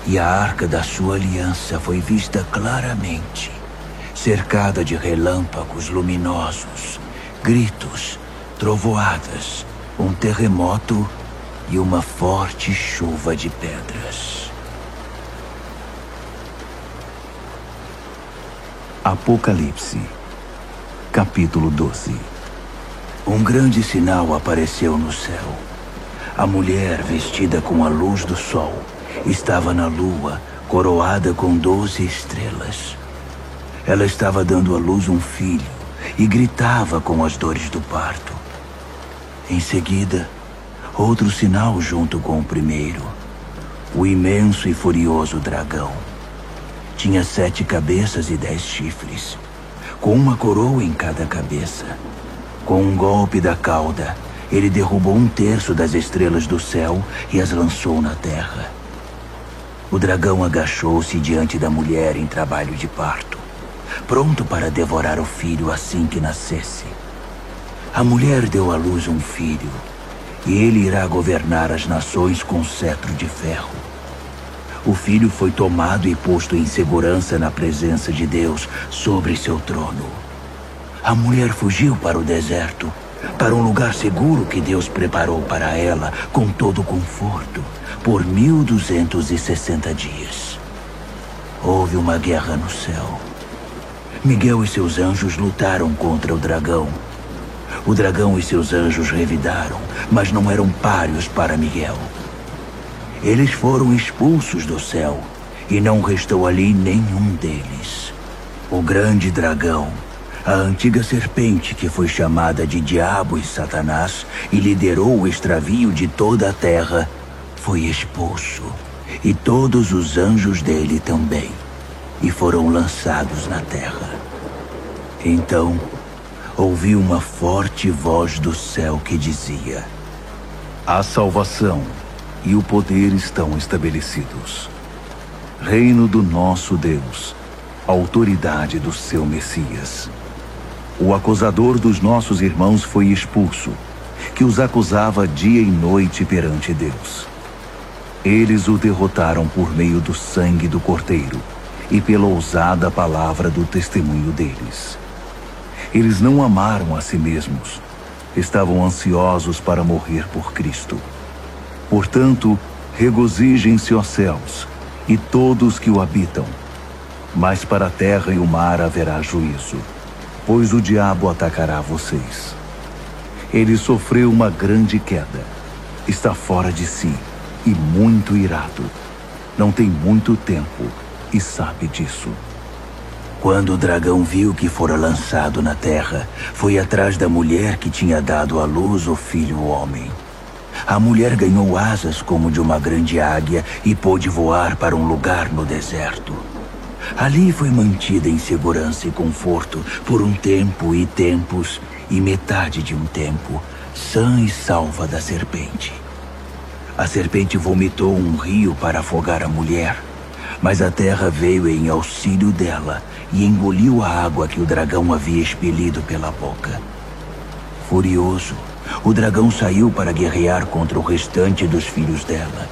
e a arca da sua aliança foi vista claramente, cercada de relâmpagos luminosos, gritos, trovoadas, um terremoto e uma forte chuva de pedras. Apocalipse, capítulo 12. Um grande sinal apareceu no céu. A mulher, vestida com a luz do sol, estava na lua, coroada com 12 estrelas. Ela estava dando à luz um filho e gritava com as dores do parto. Em seguida, outro sinal junto com o primeiro: o imenso e furioso dragão. Tinha 7 cabeças e 10 chifres, com uma coroa em cada cabeça. Com um golpe da cauda, ele derrubou 1/3 das estrelas do céu e as lançou na terra. O dragão agachou-se diante da mulher em trabalho de parto, pronto para devorar o filho assim que nascesse. A mulher deu à luz um filho, e ele irá governar as nações com cetro de ferro. O filho foi tomado e posto em segurança na presença de Deus sobre seu trono. A mulher fugiu para o deserto, para um lugar seguro que Deus preparou para ela com todo conforto, por 1260 dias. Houve uma guerra no céu. Miguel e seus anjos lutaram contra o dragão. O dragão e seus anjos revidaram, mas não eram páreos para Miguel. Eles foram expulsos do céu, e não restou ali nenhum deles. O grande dragão, a antiga serpente que foi chamada de Diabo e Satanás e liderou o extravio de toda a terra, foi expulso, e todos os anjos dele também, e foram lançados na terra. Então, ouvi uma forte voz do céu que dizia: "A salvação e o poder estão estabelecidos. Reino do nosso Deus, autoridade do seu Messias. O acusador dos nossos irmãos foi expulso, que os acusava dia e noite perante Deus. Eles o derrotaram por meio do sangue do Cordeiro e pela ousada palavra do testemunho deles. Eles não amaram a si mesmos, estavam ansiosos para morrer por Cristo. Portanto, regozijem-se, ó céus, e todos que o habitam. Mas para a terra e o mar haverá juízo, pois o diabo atacará vocês. Ele sofreu uma grande queda, está fora de si e muito irado. Não tem muito tempo e sabe disso. Quando o dragão viu que fora lançado na terra, foi atrás da mulher que tinha dado à luz o filho homem. A mulher ganhou asas como de uma grande águia e pôde voar para um lugar no deserto. Ali foi mantida em segurança e conforto por um tempo e tempos e metade de um tempo, sã e salva da serpente. A serpente vomitou um rio para afogar a mulher, mas a terra veio em auxílio dela e engoliu a água que o dragão havia expelido pela boca. Furioso, o dragão saiu para guerrear contra o restante dos filhos dela,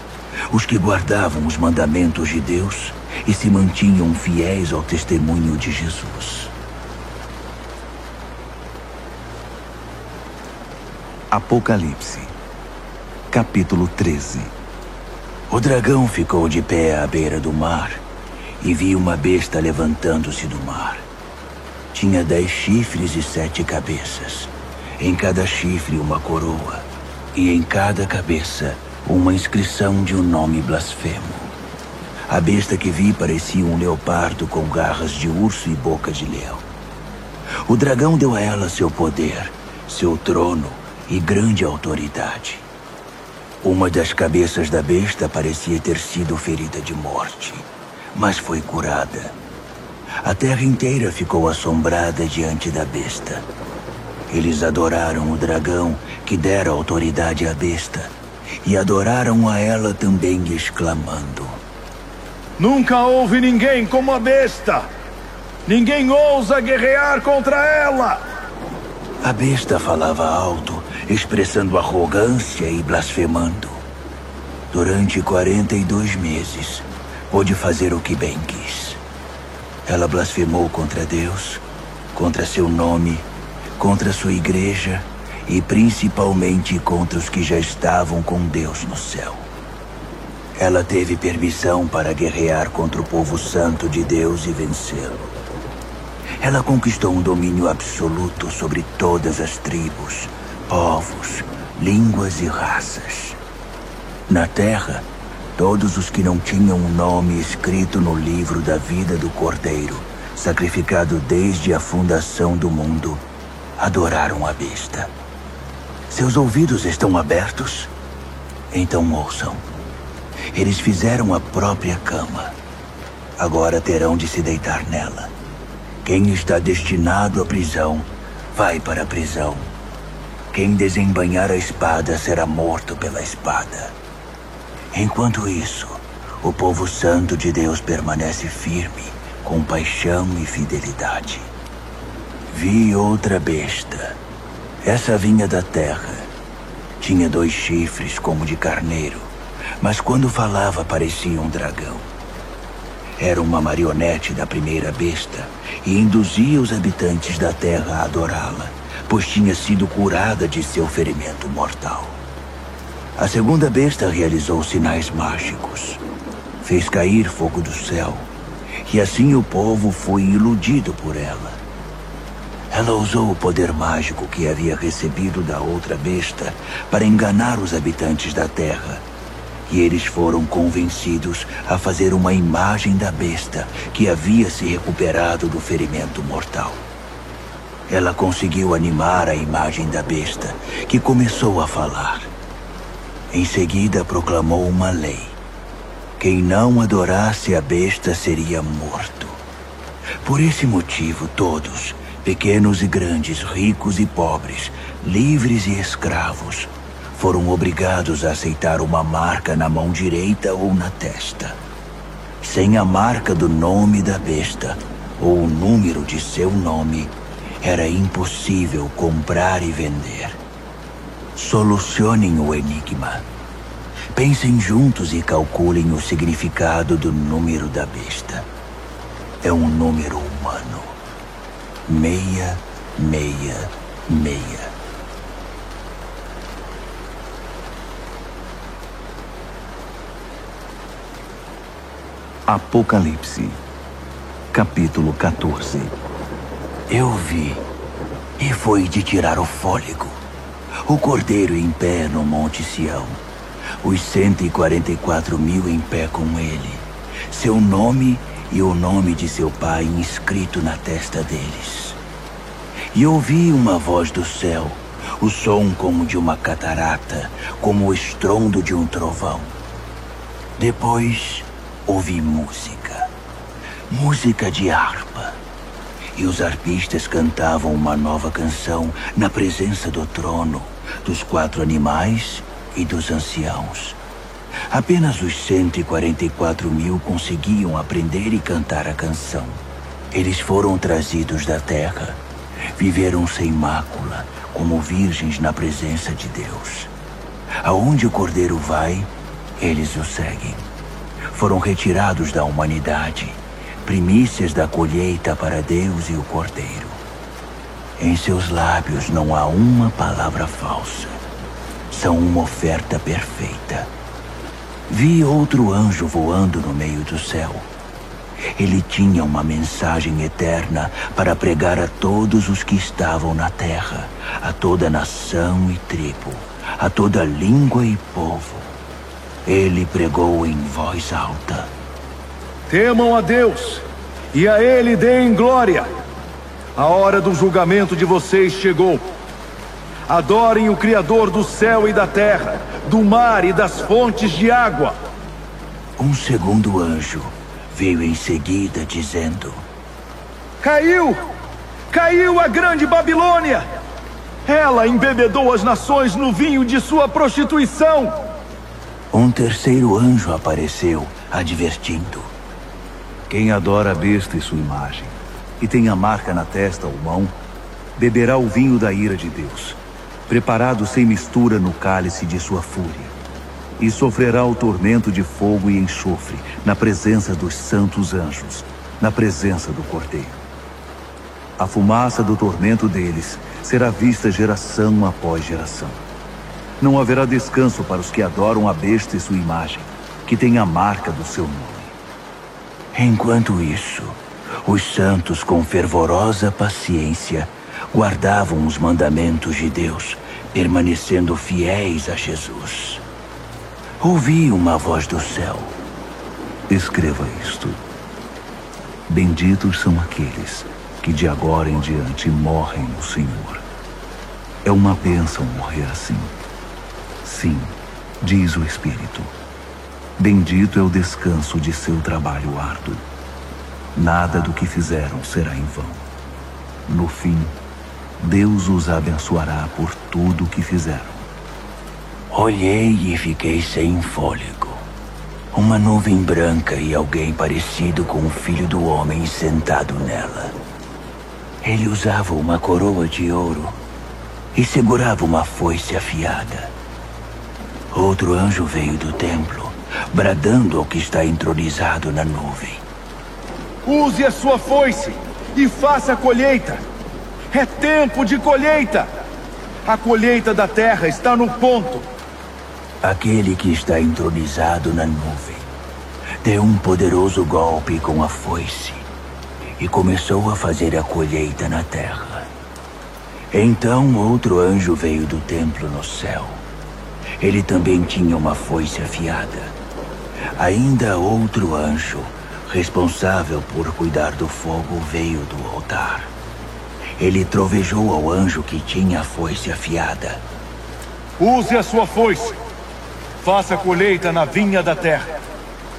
os que guardavam os mandamentos de Deus e se mantinham fiéis ao testemunho de Jesus. Apocalipse, capítulo 13. O dragão ficou de pé à beira do mar e viu uma besta levantando-se do mar. Tinha 10 chifres e 7 cabeças. Em cada chifre uma coroa, e em cada cabeça uma inscrição de um nome blasfemo. A besta que vi parecia um leopardo com garras de urso e boca de leão. O dragão deu a ela seu poder, seu trono e grande autoridade. Uma das cabeças da besta parecia ter sido ferida de morte, mas foi curada. A terra inteira ficou assombrada diante da besta. Eles adoraram o dragão, que dera autoridade à besta, e adoraram a ela também, exclamando: Nunca houve ninguém como a besta! Ninguém ousa guerrear contra ela! A besta falava alto, expressando arrogância e blasfemando. Durante 42 meses, pôde fazer o que bem quis. Ela blasfemou contra Deus, contra seu nome, contra sua igreja e principalmente contra os que já estavam com Deus no céu. Ela teve permissão para guerrear contra o povo santo de Deus e vencê-lo. Ela conquistou um domínio absoluto sobre todas as tribos, povos, línguas e raças. Na terra, todos os que não tinham um nome escrito no livro da vida do Cordeiro, sacrificado desde a fundação do mundo, adoraram a besta. Seus ouvidos estão abertos? Então ouçam. Eles fizeram a própria cama. Agora terão de se deitar nela. Quem está destinado à prisão, vai para a prisão. Quem desembainhar a espada será morto pela espada. Enquanto isso, o povo santo de Deus permanece firme, com paixão e fidelidade. Vi outra besta. Essa vinha da terra. Tinha 2 chifres como de carneiro, mas quando falava parecia um dragão. Era uma marionete da primeira besta e induzia os habitantes da terra a adorá-la, pois tinha sido curada de seu ferimento mortal. A segunda besta realizou sinais mágicos. Fez cair fogo do céu, e assim o povo foi iludido por ela. Ela usou o poder mágico que havia recebido da outra besta para enganar os habitantes da terra. E eles foram convencidos a fazer uma imagem da besta que havia se recuperado do ferimento mortal. Ela conseguiu animar a imagem da besta, que começou a falar. Em seguida proclamou uma lei. Quem não adorasse a besta seria morto. Por esse motivo todos, pequenos e grandes, ricos e pobres, livres e escravos, foram obrigados a aceitar uma marca na mão direita ou na testa. Sem a marca do nome da besta, ou o número de seu nome, era impossível comprar e vender. Solucionem o enigma. Pensem juntos e calculem o significado do número da besta. É um número humano. 666. Apocalipse, capítulo 14. Eu vi, e foi de tirar o fôlego, o Cordeiro em pé no Monte Sião, os 144.000 em pé com ele, seu nome e o nome de seu pai inscrito na testa deles. E ouvi uma voz do céu, o som como de uma catarata, como o estrondo de um trovão. Depois ouvi música de harpa. E os arpistas cantavam uma nova canção na presença do trono, dos 4 animais e dos anciãos. Apenas os 144.000 conseguiam aprender e cantar a canção. Eles foram trazidos da terra, viveram sem mácula, como virgens na presença de Deus. Aonde o Cordeiro vai, eles o seguem. Foram retirados da humanidade, primícias da colheita para Deus e o Cordeiro. Em seus lábios não há uma palavra falsa. São uma oferta perfeita. Vi outro anjo voando no meio do céu. Ele tinha uma mensagem eterna para pregar a todos os que estavam na terra, a toda nação e tribo, a toda língua e povo. Ele pregou em voz alta: temam a Deus, e a Ele deem glória. A hora do julgamento de vocês chegou. Adorem o Criador do céu e da terra, do mar e das fontes de água. Um segundo anjo veio em seguida dizendo: Caiu! Caiu a grande Babilônia! Ela embebedou as nações no vinho de sua prostituição. Um terceiro anjo apareceu, advertindo: quem adora a besta e sua imagem, e tem a marca na testa ou mão, beberá o vinho da ira de Deus, preparado sem mistura no cálice de sua fúria, e sofrerá o tormento de fogo e enxofre na presença dos santos anjos, na presença do Cordeiro. A fumaça do tormento deles será vista geração após geração. Não haverá descanso para os que adoram a besta e sua imagem, que tem a marca do seu nome. Enquanto isso, os santos com fervorosa paciência guardavam os mandamentos de Deus, permanecendo fiéis a Jesus. Ouvi uma voz do céu: escreva isto. Benditos são aqueles que de agora em diante morrem no Senhor. É uma bênção morrer assim. Sim, diz o Espírito. Bendito é o descanso de seu trabalho árduo. Nada do que fizeram será em vão. No fim, Deus os abençoará por tudo o que fizeram. Olhei e fiquei sem fôlego. Uma nuvem branca e alguém parecido com o Filho do Homem sentado nela. Ele usava uma coroa de ouro e segurava uma foice afiada. Outro anjo veio do templo, bradando ao que está entronizado na nuvem: use a sua foice e faça a colheita. É tempo de colheita. A colheita da terra está no ponto. Aquele que está entronizado na nuvem deu um poderoso golpe com a foice e começou a fazer a colheita na terra. Então outro anjo veio do templo no céu. Ele também tinha uma foice afiada. Ainda outro anjo, responsável por cuidar do fogo, veio do altar. Ele trovejou ao anjo que tinha a foice afiada: use a sua foice. Faça a colheita na vinha da terra.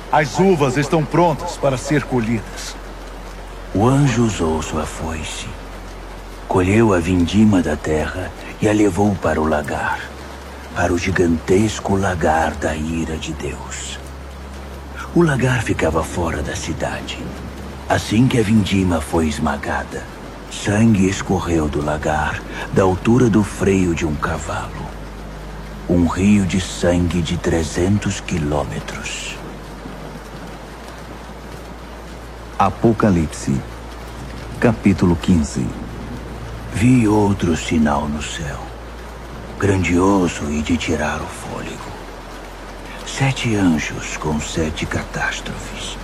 As uvas estão prontas para ser colhidas. O anjo usou sua foice, colheu a vindima da terra e a levou para o lagar, para o gigantesco lagar da ira de Deus. O lagar ficava fora da cidade. Assim que a vindima foi esmagada, sangue escorreu do lagar, da altura do freio de um cavalo. Um rio de sangue de 300 quilômetros. Apocalipse, capítulo 15. Vi outro sinal no céu, grandioso e de tirar o fôlego. 7 anjos com 7 catástrofes,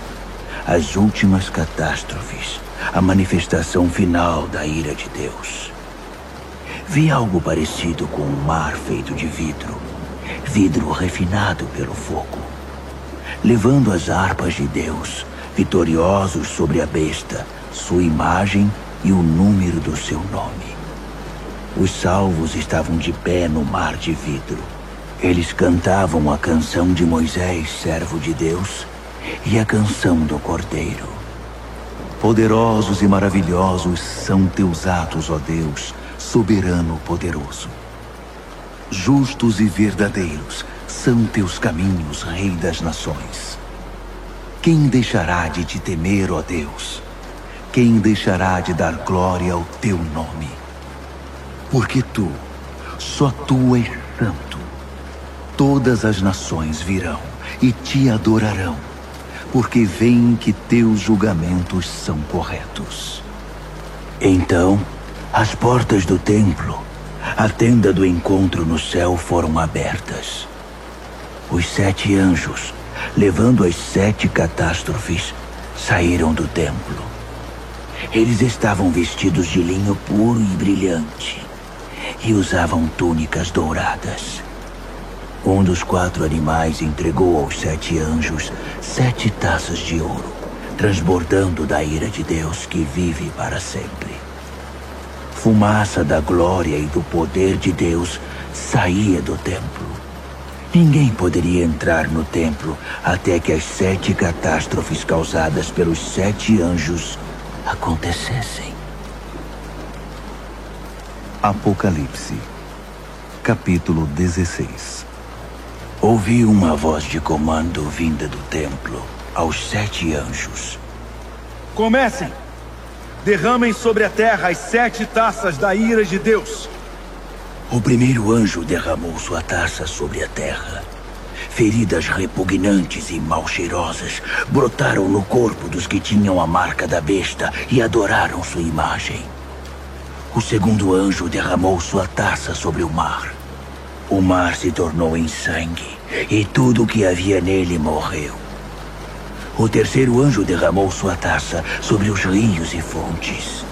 as últimas catástrofes, a manifestação final da ira de Deus. Vi algo parecido com um mar feito de vidro refinado pelo fogo, levando as harpas de Deus, vitoriosos sobre a besta, sua imagem e o número do seu nome. Os salvos estavam de pé no mar de vidro. Eles cantavam a canção de Moisés, servo de Deus, e a canção do Cordeiro. Poderosos e maravilhosos são teus atos, ó Deus, soberano poderoso. Justos e verdadeiros são teus caminhos, Rei das nações. Quem deixará de te temer, ó Deus? Quem deixará de dar glória ao teu nome? Porque tu, só tu és santo. Todas as nações virão e te adorarão, porque veem que teus julgamentos são corretos. Então, as portas do templo, a tenda do encontro no céu, foram abertas. Os 7 anjos, levando as 7 catástrofes, saíram do templo. Eles estavam vestidos de linho puro e brilhante, e usavam túnicas douradas. Um dos 4 animais entregou aos 7 anjos 7 taças de ouro, transbordando da ira de Deus que vive para sempre. Fumaça da glória e do poder de Deus saía do templo. Ninguém poderia entrar no templo até que as 7 catástrofes causadas pelos 7 anjos acontecessem. Apocalipse, capítulo 16. Ouvi uma voz de comando vinda do templo aos 7 anjos. Comecem! Derramem sobre a terra as 7 taças da ira de Deus. O primeiro anjo derramou sua taça sobre a terra. Feridas repugnantes e mal cheirosas brotaram no corpo dos que tinham a marca da besta e adoraram sua imagem. O segundo anjo derramou sua taça sobre o mar. O mar se tornou em sangue, e tudo o que havia nele morreu. O terceiro anjo derramou sua taça sobre os rios e fontes.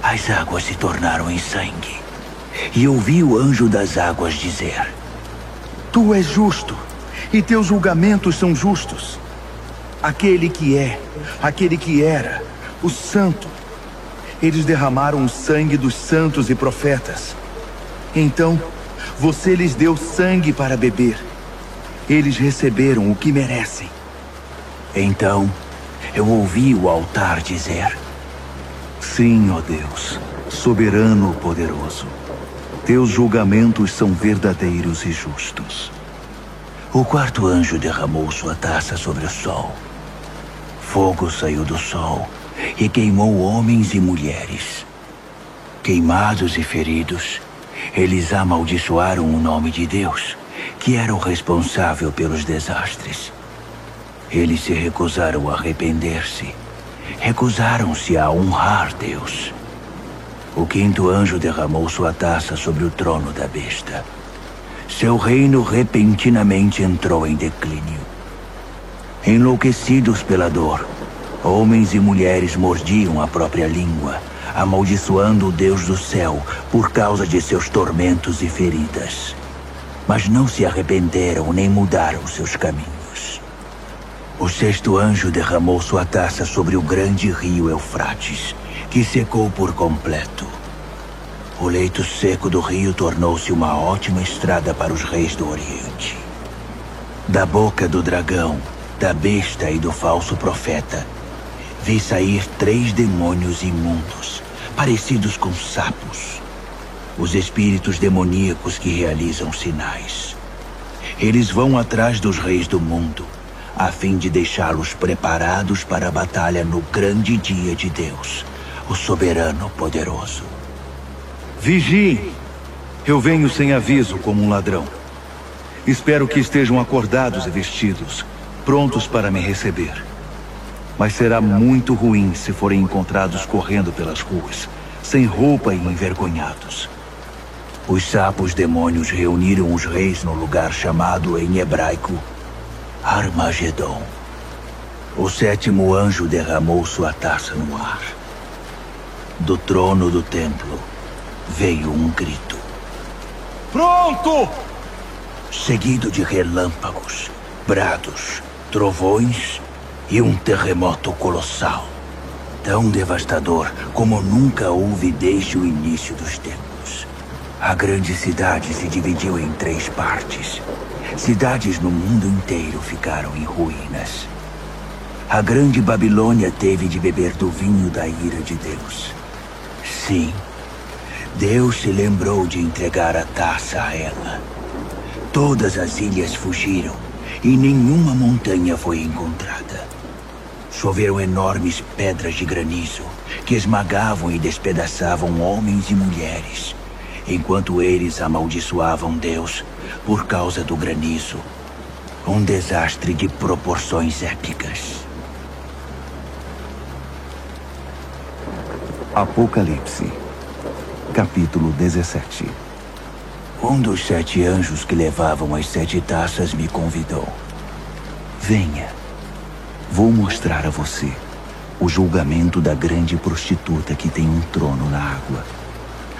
As águas se tornaram em sangue. E ouvi o anjo das águas dizer: Tu és justo, e teus julgamentos são justos. Aquele que é, aquele que era, o santo. Eles derramaram o sangue dos santos e profetas. Então, você lhes deu sangue para beber. Eles receberam o que merecem. Então, eu ouvi o altar dizer: Sim, ó Deus, soberano poderoso. Teus julgamentos são verdadeiros e justos. O quarto anjo derramou sua taça sobre o sol. Fogo saiu do sol e queimou homens e mulheres. Queimados e feridos, eles amaldiçoaram o nome de Deus, que era o responsável pelos desastres. Eles se recusaram a arrepender-se. Recusaram-se a honrar Deus. O quinto anjo derramou sua taça sobre o trono da besta. Seu reino repentinamente entrou em declínio. Enlouquecidos pela dor, homens e mulheres mordiam a própria língua, amaldiçoando o Deus do céu por causa de seus tormentos e feridas. Mas não se arrependeram nem mudaram seus caminhos. O sexto anjo derramou sua taça sobre o grande rio Eufrates, que secou por completo. O leito seco do rio tornou-se uma ótima estrada para os reis do Oriente. Da boca do dragão, da besta e do falso profeta, vi sair 3 demônios imundos, parecidos com sapos. Os espíritos demoníacos que realizam sinais. Eles vão atrás dos reis do mundo, a fim de deixá-los preparados para a batalha no grande dia de Deus, o soberano poderoso. Vigiem! Eu venho sem aviso como um ladrão. Espero que estejam acordados e vestidos, prontos para me receber. Mas será muito ruim se forem encontrados correndo pelas ruas, sem roupa e envergonhados. Os sapos demônios reuniram os reis no lugar chamado em hebraico Armagedon. O sétimo anjo derramou sua taça no ar. Do trono do templo veio um grito. Pronto! Seguido de relâmpagos, brados, trovões e um terremoto colossal. Tão devastador como nunca houve desde o início dos tempos. A grande cidade se dividiu em 3 partes. Cidades no mundo inteiro ficaram em ruínas. A grande Babilônia teve de beber do vinho da ira de Deus. Sim, Deus se lembrou de entregar a taça a ela. Todas as ilhas fugiram e nenhuma montanha foi encontrada. Choveram enormes pedras de granizo que esmagavam e despedaçavam homens e mulheres, enquanto eles amaldiçoavam Deus por causa do granizo. Um desastre de proporções épicas. Apocalipse, capítulo 17. Um dos 7 anjos que levavam as 7 taças me convidou. Venha, vou mostrar a você o julgamento da grande prostituta que tem um trono na água.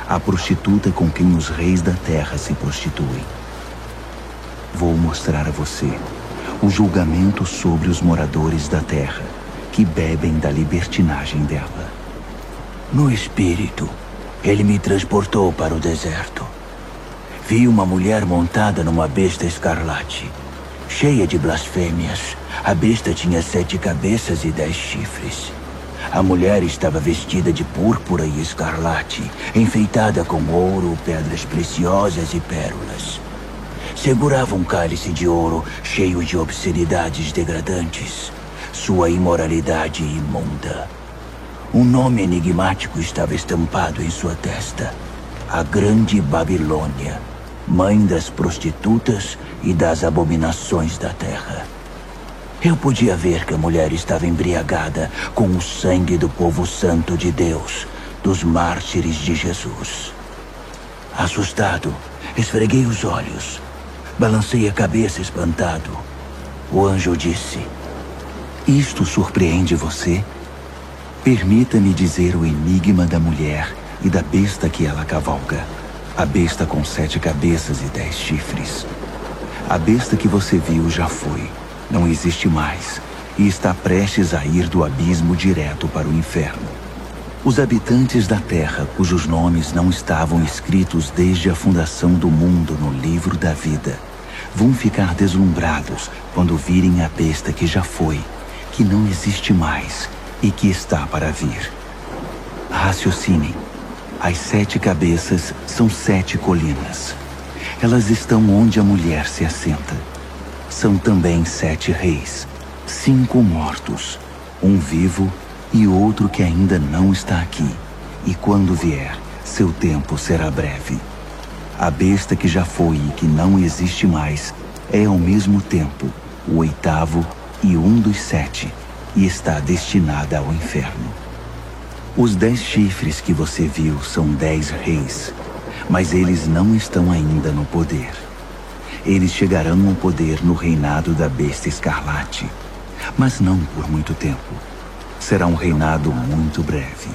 A prostituta com quem os reis da terra se prostituem. Vou mostrar a você o julgamento sobre os moradores da terra que bebem da libertinagem dela. No espírito, ele me transportou para o deserto. Vi uma mulher montada numa besta escarlate, cheia de blasfêmias. A besta tinha 7 cabeças e 10 chifres. A mulher estava vestida de púrpura e escarlate, enfeitada com ouro, pedras preciosas e pérolas. Segurava um cálice de ouro cheio de obscenidades degradantes, sua imoralidade imunda. Um nome enigmático estava estampado em sua testa: a Grande Babilônia, mãe das prostitutas e das abominações da terra. Eu podia ver que a mulher estava embriagada com o sangue do povo santo de Deus, dos mártires de Jesus. Assustado, esfreguei os olhos, balancei a cabeça espantado. O anjo disse: Isto surpreende você? Permita-me dizer o enigma da mulher e da besta que ela cavalga. A besta com 7 cabeças e 10 chifres. A besta que você viu já foi, não existe mais, e está prestes a ir do abismo direto para o inferno. Os habitantes da terra, cujos nomes não estavam escritos desde a fundação do mundo no livro da vida, vão ficar deslumbrados quando virem a besta que já foi, que não existe mais e que está para vir. Raciocinem. As 7 cabeças são 7 colinas. Elas estão onde a mulher se assenta. São também 7 reis, 5 mortos, um vivo e outro que ainda não está aqui. E quando vier, seu tempo será breve. A besta que já foi e que não existe mais é ao mesmo tempo o 8º e um dos 7, e está destinada ao inferno. Os 10 chifres que você viu são 10 reis, mas eles não estão ainda no poder. Eles chegarão ao poder no reinado da besta escarlate, mas não por muito tempo. Será um reinado muito breve.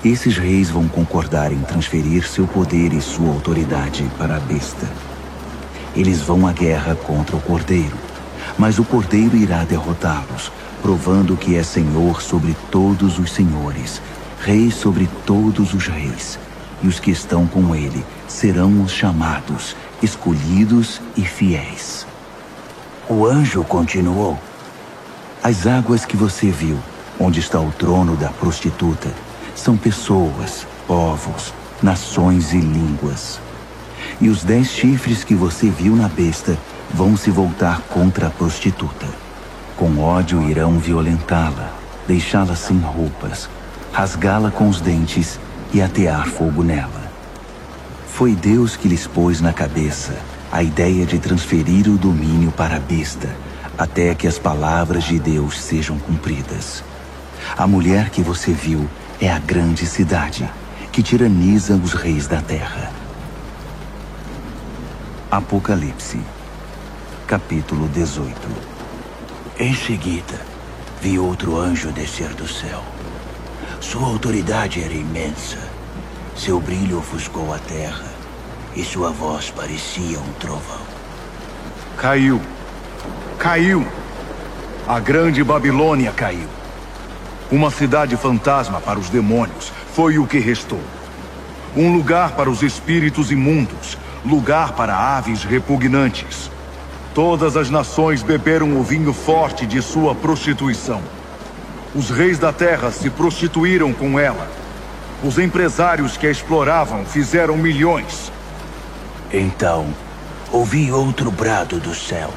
Esses reis vão concordar em transferir seu poder e sua autoridade para a besta. Eles vão à guerra contra o Cordeiro, mas o Cordeiro irá derrotá-los, provando que é Senhor sobre todos os senhores, Rei sobre todos os reis, e os que estão com ele serão os chamados, escolhidos e fiéis. O anjo continuou: As águas que você viu, onde está o trono da prostituta, são pessoas, povos, nações e línguas. E os 10 chifres que você viu na besta vão se voltar contra a prostituta. Com ódio irão violentá-la, deixá-la sem roupas, rasgá-la com os dentes e atear fogo nela. Foi Deus que lhes pôs na cabeça a ideia de transferir o domínio para a besta, até que as palavras de Deus sejam cumpridas. A mulher que você viu é a grande cidade, que tiraniza os reis da terra. Apocalipse, capítulo 18. Em seguida, vi outro anjo descer do céu. Sua autoridade era imensa. Seu brilho ofuscou a terra e sua voz parecia um trovão. Caiu. Caiu. A grande Babilônia caiu. Uma cidade fantasma para os demônios foi o que restou. Um lugar para os espíritos imundos, lugar para aves repugnantes. Todas as nações beberam o vinho forte de sua prostituição. Os reis da terra se prostituíram com ela. Os empresários que a exploravam fizeram milhões. Então, ouvi outro brado do céu.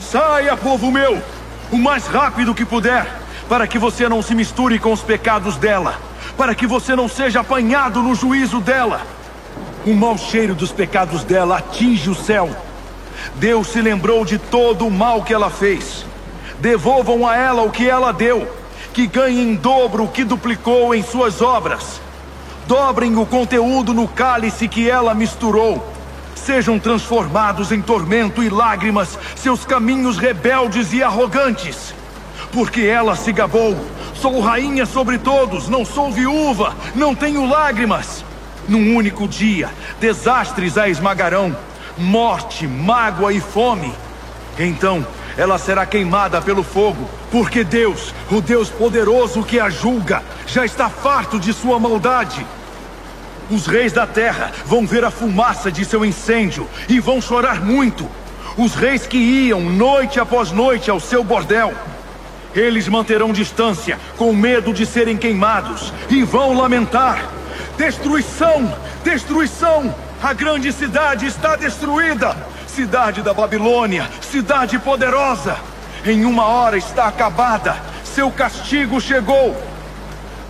Saia, povo meu, o mais rápido que puder, para que você não se misture com os pecados dela, para que você não seja apanhado no juízo dela. O mau cheiro dos pecados dela atinge o céu. Deus se lembrou de todo o mal que ela fez. Devolvam a ela o que ela deu, que ganhe em dobro o que duplicou em suas obras. Dobrem o conteúdo no cálice que ela misturou. Sejam transformados em tormento e lágrimas seus caminhos rebeldes e arrogantes. Porque ela se gabou. Sou rainha sobre todos, não sou viúva, não tenho lágrimas. Num único dia, desastres a esmagarão. Morte, mágoa e fome. Então, ela será queimada pelo fogo, porque Deus, o Deus poderoso que a julga, já está farto de sua maldade. Os reis da terra vão ver a fumaça de seu incêndio e vão chorar muito. Os reis que iam noite após noite ao seu bordel. Eles manterão distância, com medo de serem queimados, e vão lamentar: destruição! Destruição! A grande cidade está destruída! Cidade da Babilônia, cidade poderosa! Em uma hora está acabada! Seu castigo chegou!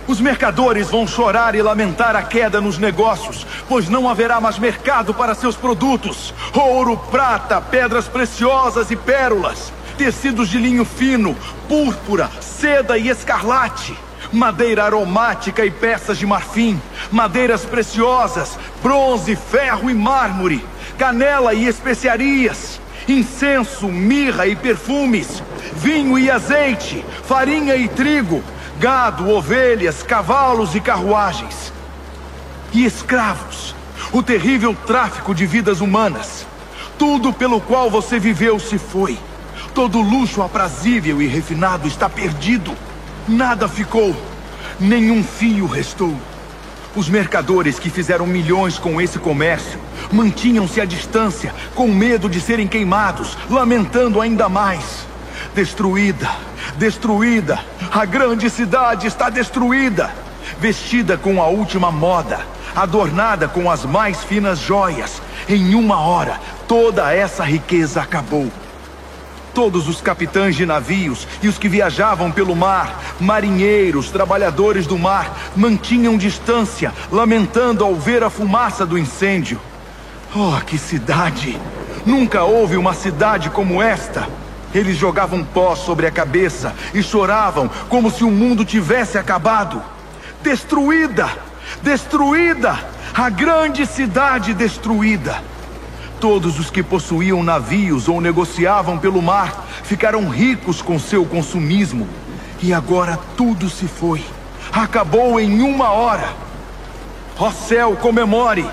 Os mercadores vão chorar e lamentar a queda nos negócios, pois não haverá mais mercado para seus produtos. Ouro, prata, pedras preciosas e pérolas, tecidos de linho fino, púrpura, seda e escarlate, madeira aromática e peças de marfim, madeiras preciosas, bronze, ferro e mármore, canela e especiarias, incenso, mirra e perfumes, vinho e azeite, farinha e trigo, gado, ovelhas, cavalos e carruagens. E escravos, o terrível tráfico de vidas humanas. Tudo pelo qual você viveu se foi. Todo luxo aprazível e refinado está perdido. Nada ficou. Nenhum fio restou. Os mercadores que fizeram milhões com esse comércio mantinham-se à distância, com medo de serem queimados, lamentando ainda mais. Destruída, destruída, a grande cidade está destruída. Vestida com a última moda, adornada com as mais finas joias, em uma hora, toda essa riqueza acabou. Todos os capitães de navios e os que viajavam pelo mar, marinheiros, trabalhadores do mar, mantinham distância, lamentando ao ver a fumaça do incêndio. Oh, que cidade! Nunca houve uma cidade como esta. Eles jogavam pó sobre a cabeça e choravam como se o mundo tivesse acabado. Destruída! Destruída! A grande cidade destruída! Todos os que possuíam navios ou negociavam pelo mar ficaram ricos com seu consumismo. E agora tudo se foi. Acabou em uma hora. Ó céu, comemore!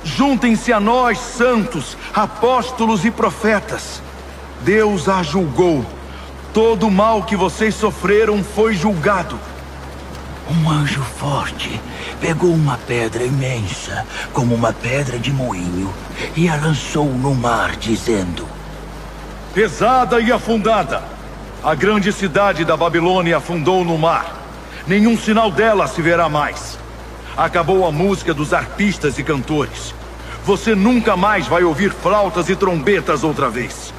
Juntem-se a nós, santos, apóstolos e profetas. Deus a julgou. Todo o mal que vocês sofreram foi julgado. Um anjo forte pegou uma pedra imensa, como uma pedra de moinho, e a lançou no mar, dizendo: pesada e afundada. A grande cidade da Babilônia afundou no mar. Nenhum sinal dela se verá mais. Acabou a música dos arpistas e cantores. Você nunca mais vai ouvir flautas e trombetas outra vez.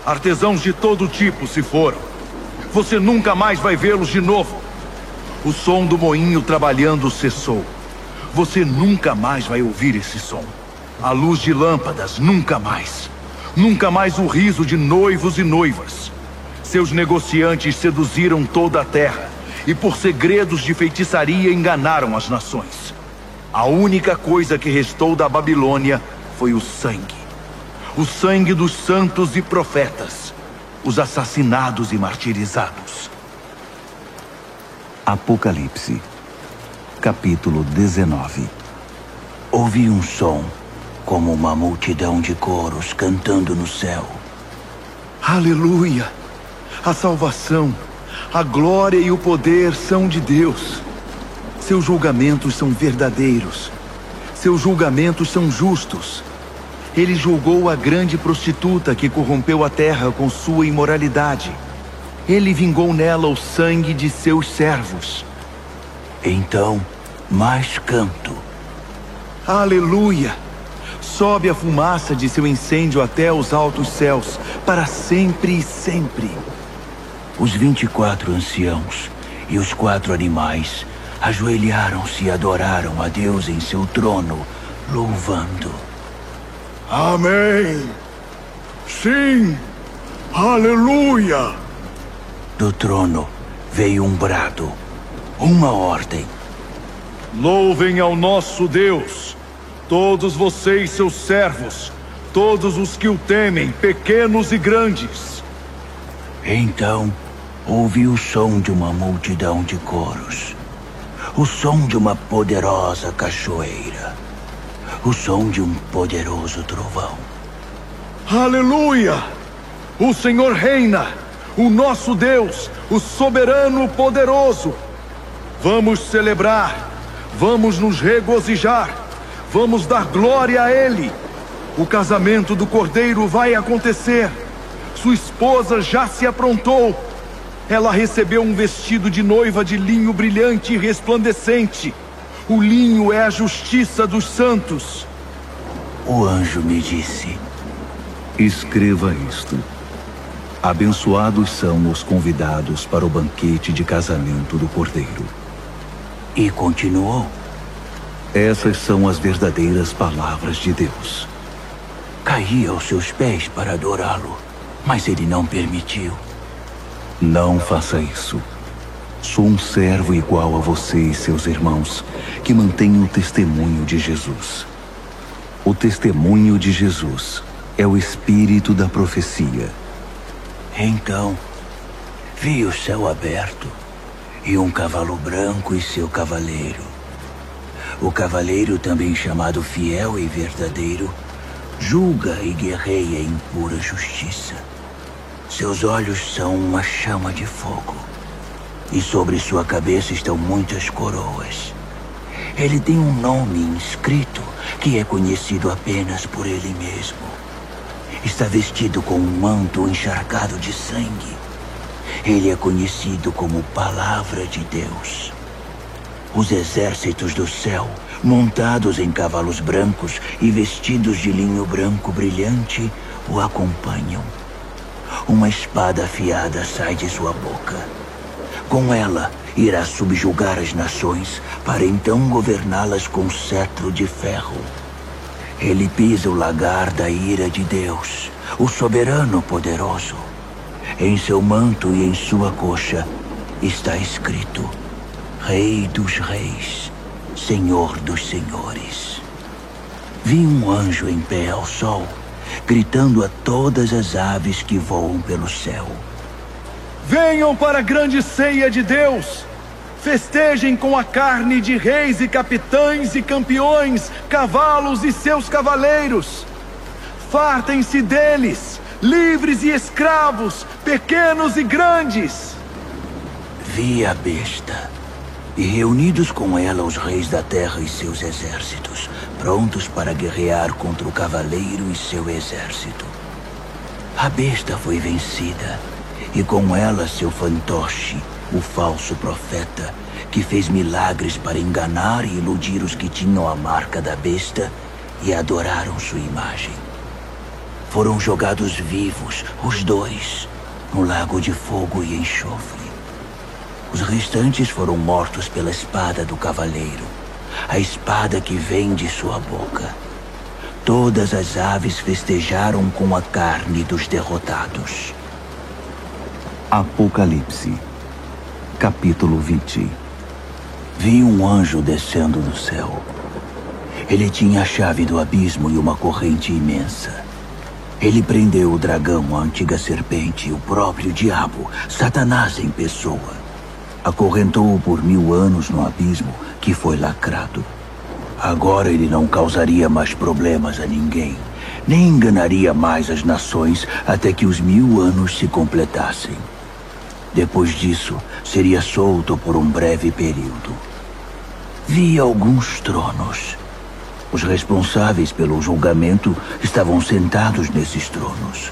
Artesãos de todo tipo se foram. Você nunca mais vai vê-los de novo. O som do moinho trabalhando cessou. Você nunca mais vai ouvir esse som. A luz de lâmpadas, nunca mais. Nunca mais o riso de noivos e noivas. Seus negociantes seduziram toda a terra e por segredos de feitiçaria enganaram as nações. A única coisa que restou da Babilônia foi o sangue. O sangue dos santos e profetas. os assassinados e martirizados. Apocalipse, capítulo 19. Ouvi um som, como uma multidão de coros cantando no céu. Aleluia! A salvação, a glória e o poder são de Deus. Seus julgamentos são verdadeiros. Seus julgamentos são justos. Ele julgou a grande prostituta que corrompeu a terra com sua imoralidade. Ele vingou nela o sangue de seus servos. Então, mais canto. Aleluia! Sobe a fumaça de seu incêndio até os altos céus, para sempre e sempre. Os 24 anciãos e os 4 animais ajoelharam-se e adoraram a Deus em seu trono, louvando. Amém! Sim! Aleluia! Do trono veio um brado, uma ordem. Louvem ao nosso Deus, todos vocês, seus servos, todos os que o temem, pequenos e grandes. Então, ouvi o som de uma multidão de coros, o som de uma poderosa cachoeira, o som de um poderoso trovão. Aleluia! O Senhor reina, o nosso Deus, o soberano poderoso. Vamos celebrar, vamos nos regozijar, vamos dar glória a Ele. O casamento do Cordeiro vai acontecer. Sua esposa já se aprontou. Ela recebeu um vestido de noiva de linho brilhante e resplandecente. O linho é a justiça dos santos. O anjo me disse: escreva isto. Abençoados são os convidados para o banquete de casamento do Cordeiro. E continuou: essas são as verdadeiras palavras de Deus. Caí aos seus pés para adorá-lo, mas ele não permitiu. Não faça isso. Sou um servo igual a você e seus irmãos, que mantém o testemunho de Jesus. O testemunho de Jesus é o espírito da profecia. Então, vi o céu aberto e um cavalo branco e seu cavaleiro. O cavaleiro, também chamado Fiel e Verdadeiro, julga e guerreia em pura justiça. Seus olhos são uma chama de fogo, e sobre sua cabeça estão muitas coroas. Ele tem um nome inscrito que é conhecido apenas por ele mesmo. Está vestido com um manto encharcado de sangue. Ele é conhecido como Palavra de Deus. Os exércitos do céu, montados em cavalos brancos e vestidos de linho branco brilhante, o acompanham. Uma espada afiada sai de sua boca. Com ela, irá subjugar as nações, para então governá-las com cetro de ferro. Ele pisa o lagar da ira de Deus, o soberano poderoso. Em seu manto e em sua coxa está escrito: Rei dos Reis, Senhor dos Senhores. Vi um anjo em pé ao sol, gritando a todas as aves que voam pelo céu: venham para a grande ceia de Deus! Festejem com a carne de reis e capitães e campeões, cavalos e seus cavaleiros. Fartem-se deles, livres e escravos, pequenos e grandes. Vi a besta, e reunidos com ela os reis da terra e seus exércitos, prontos para guerrear contra o cavaleiro e seu exército. A besta foi vencida, e com ela seu fantoche, o falso profeta, que fez milagres para enganar e iludir os que tinham a marca da besta e adoraram sua imagem. Foram jogados vivos, os dois, no lago de fogo e enxofre. Os restantes foram mortos pela espada do cavaleiro, a espada que vem de sua boca. Todas as aves festejaram com a carne dos derrotados. Apocalipse, capítulo 20. Vi um anjo descendo do céu. Ele tinha a chave do abismo e uma corrente imensa. Ele prendeu o dragão, a antiga serpente, o próprio diabo, Satanás em pessoa. Acorrentou-o por 1000 anos no abismo, que foi lacrado. Agora ele não causaria mais problemas a ninguém, nem enganaria mais as nações até que os 1000 anos se completassem. Depois disso, seria solto por um breve período. Vi alguns tronos. Os responsáveis pelo julgamento estavam sentados nesses tronos.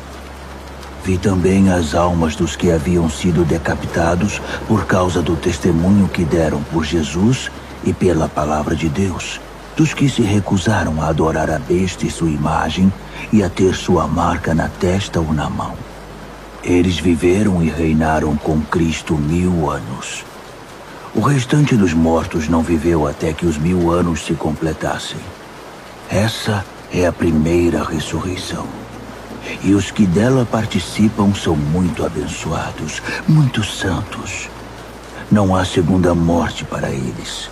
Vi também as almas dos que haviam sido decapitados por causa do testemunho que deram por Jesus e pela palavra de Deus, dos que se recusaram a adorar a besta e sua imagem e a ter sua marca na testa ou na mão. Eles viveram e reinaram com Cristo 1000 anos. O restante dos mortos não viveu até que os 1000 anos se completassem. Essa é a primeira ressurreição. E os que dela participam são muito abençoados, muito santos. Não há segunda morte para eles.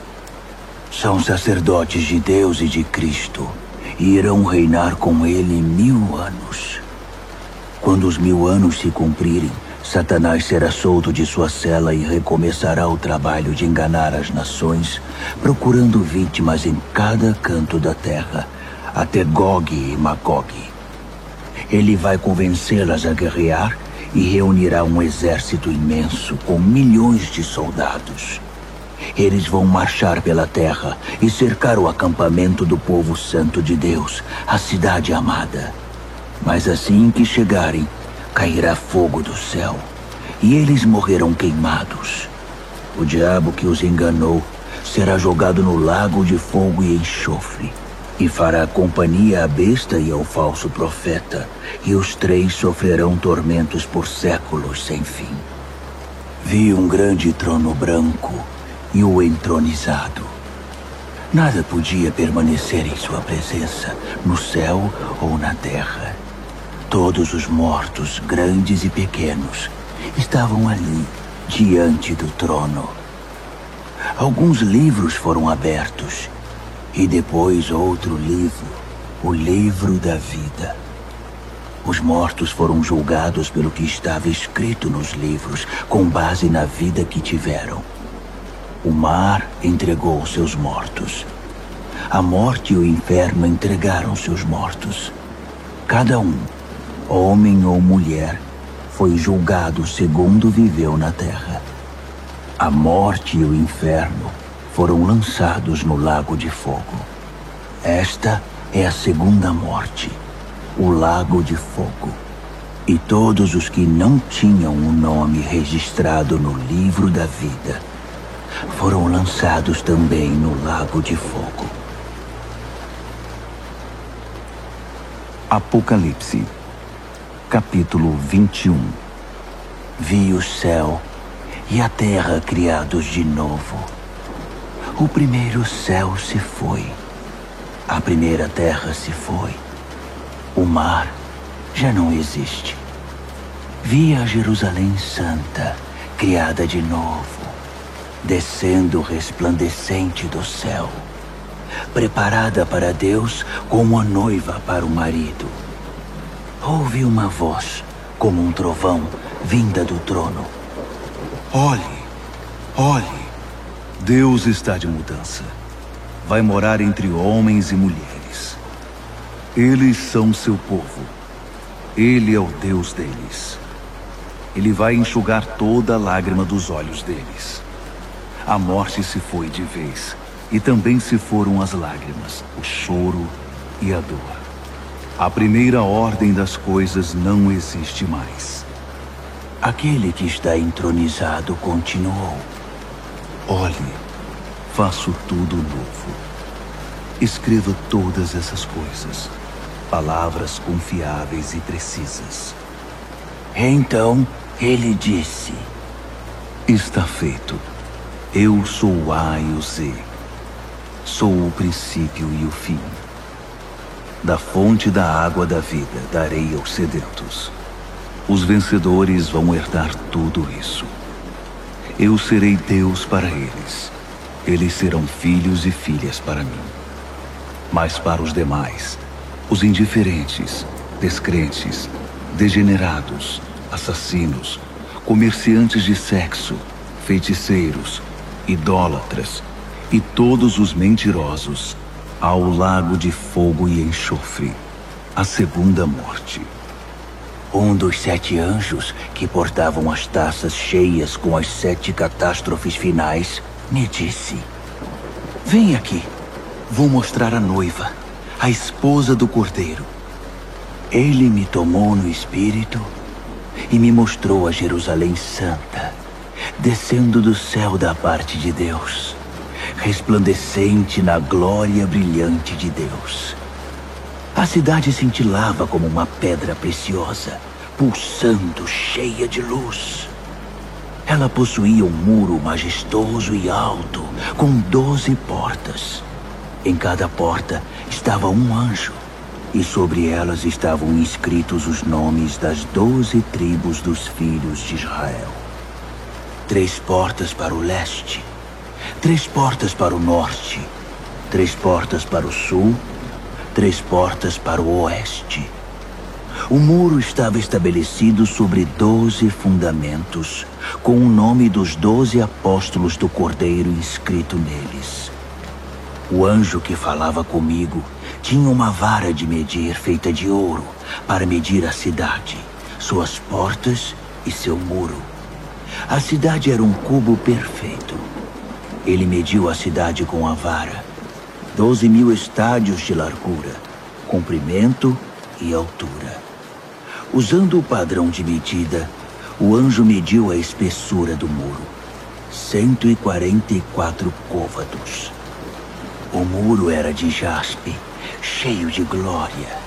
São sacerdotes de Deus e de Cristo, e irão reinar com ele 1000 anos. Quando os 1000 anos se cumprirem, Satanás será solto de sua cela e recomeçará o trabalho de enganar as nações, procurando vítimas em cada canto da terra, até Gog e Magog. Ele vai convencê-las a guerrear e reunirá um exército imenso com milhões de soldados. Eles vão marchar pela terra e cercar o acampamento do povo santo de Deus, a cidade amada. Mas assim que chegarem, cairá fogo do céu, e eles morrerão queimados. O diabo que os enganou será jogado no lago de fogo e enxofre, e fará companhia à besta e ao falso profeta, e os 3 sofrerão tormentos por séculos sem fim. Vi um grande trono branco e o entronizado. Nada podia permanecer em sua presença, no céu ou na terra. Todos os mortos, grandes e pequenos, estavam ali, diante do trono. Alguns livros foram abertos, e depois outro livro, o livro da vida. Os mortos foram julgados pelo que estava escrito nos livros, com base na vida que tiveram. O mar entregou seus mortos. A morte e o inferno entregaram seus mortos. Cada um, homem ou mulher, foi julgado segundo viveu na terra. A morte e o inferno foram lançados no lago de fogo. Esta é a segunda morte, o lago de fogo. E todos os que não tinham o nome registrado no livro da vida foram lançados também no lago de fogo. Apocalipse, capítulo 21. Vi o céu e a terra criados de novo. O primeiro céu se foi. A primeira terra se foi. O mar já não existe. Vi a Jerusalém Santa, criada de novo, descendo resplandecente do céu, preparada para Deus como a noiva para o marido. Ouvi uma voz, como um trovão, vinda do trono. Olhe, olhe, Deus está de mudança. Vai morar entre homens e mulheres. Eles são seu povo. Ele é o Deus deles. Ele vai enxugar toda lágrima dos olhos deles. A morte se foi de vez, e também se foram as lágrimas, o choro e a dor. A primeira ordem das coisas não existe mais. Aquele que está entronizado continuou. Olhe, faço tudo novo. Escreva todas essas coisas, palavras confiáveis e precisas. Então ele disse: Está feito. Eu sou o A e o Z. Sou o princípio e o fim. Da fonte da água da vida darei aos sedentos. Os vencedores vão herdar tudo isso. Eu serei Deus para eles. Eles serão filhos e filhas para mim. Mas para os demais, os indiferentes, descrentes, degenerados, assassinos, comerciantes de sexo, feiticeiros, idólatras e todos os mentirosos ao lago de fogo e enxofre, a segunda morte. Um dos 7 anjos que portavam as taças cheias com as 7 catástrofes finais me disse: Vem aqui, vou mostrar a noiva, a esposa do Cordeiro. Ele me tomou no espírito e me mostrou a Jerusalém Santa, descendo do céu da parte de Deus, resplandecente na glória brilhante de Deus. A cidade cintilava como uma pedra preciosa, pulsando, cheia de luz. Ela possuía um muro majestoso e alto, com 12 portas. Em cada porta estava um anjo, e sobre elas estavam inscritos os nomes das 12 tribos dos filhos de Israel. 3 portas para o leste, 3 portas para o norte, 3 portas para o sul, 3 portas para o oeste. O muro estava estabelecido sobre 12 fundamentos, com o nome dos 12 apóstolos do Cordeiro inscrito neles. O anjo que falava comigo tinha uma vara de medir feita de ouro para medir a cidade, suas portas e seu muro. A cidade era um cubo perfeito. Ele mediu a cidade com a vara, 12.000 estádios de largura, comprimento e altura. Usando o padrão de medida, o anjo mediu a espessura do muro, 144 côvados. O muro era de jaspe, cheio de glória,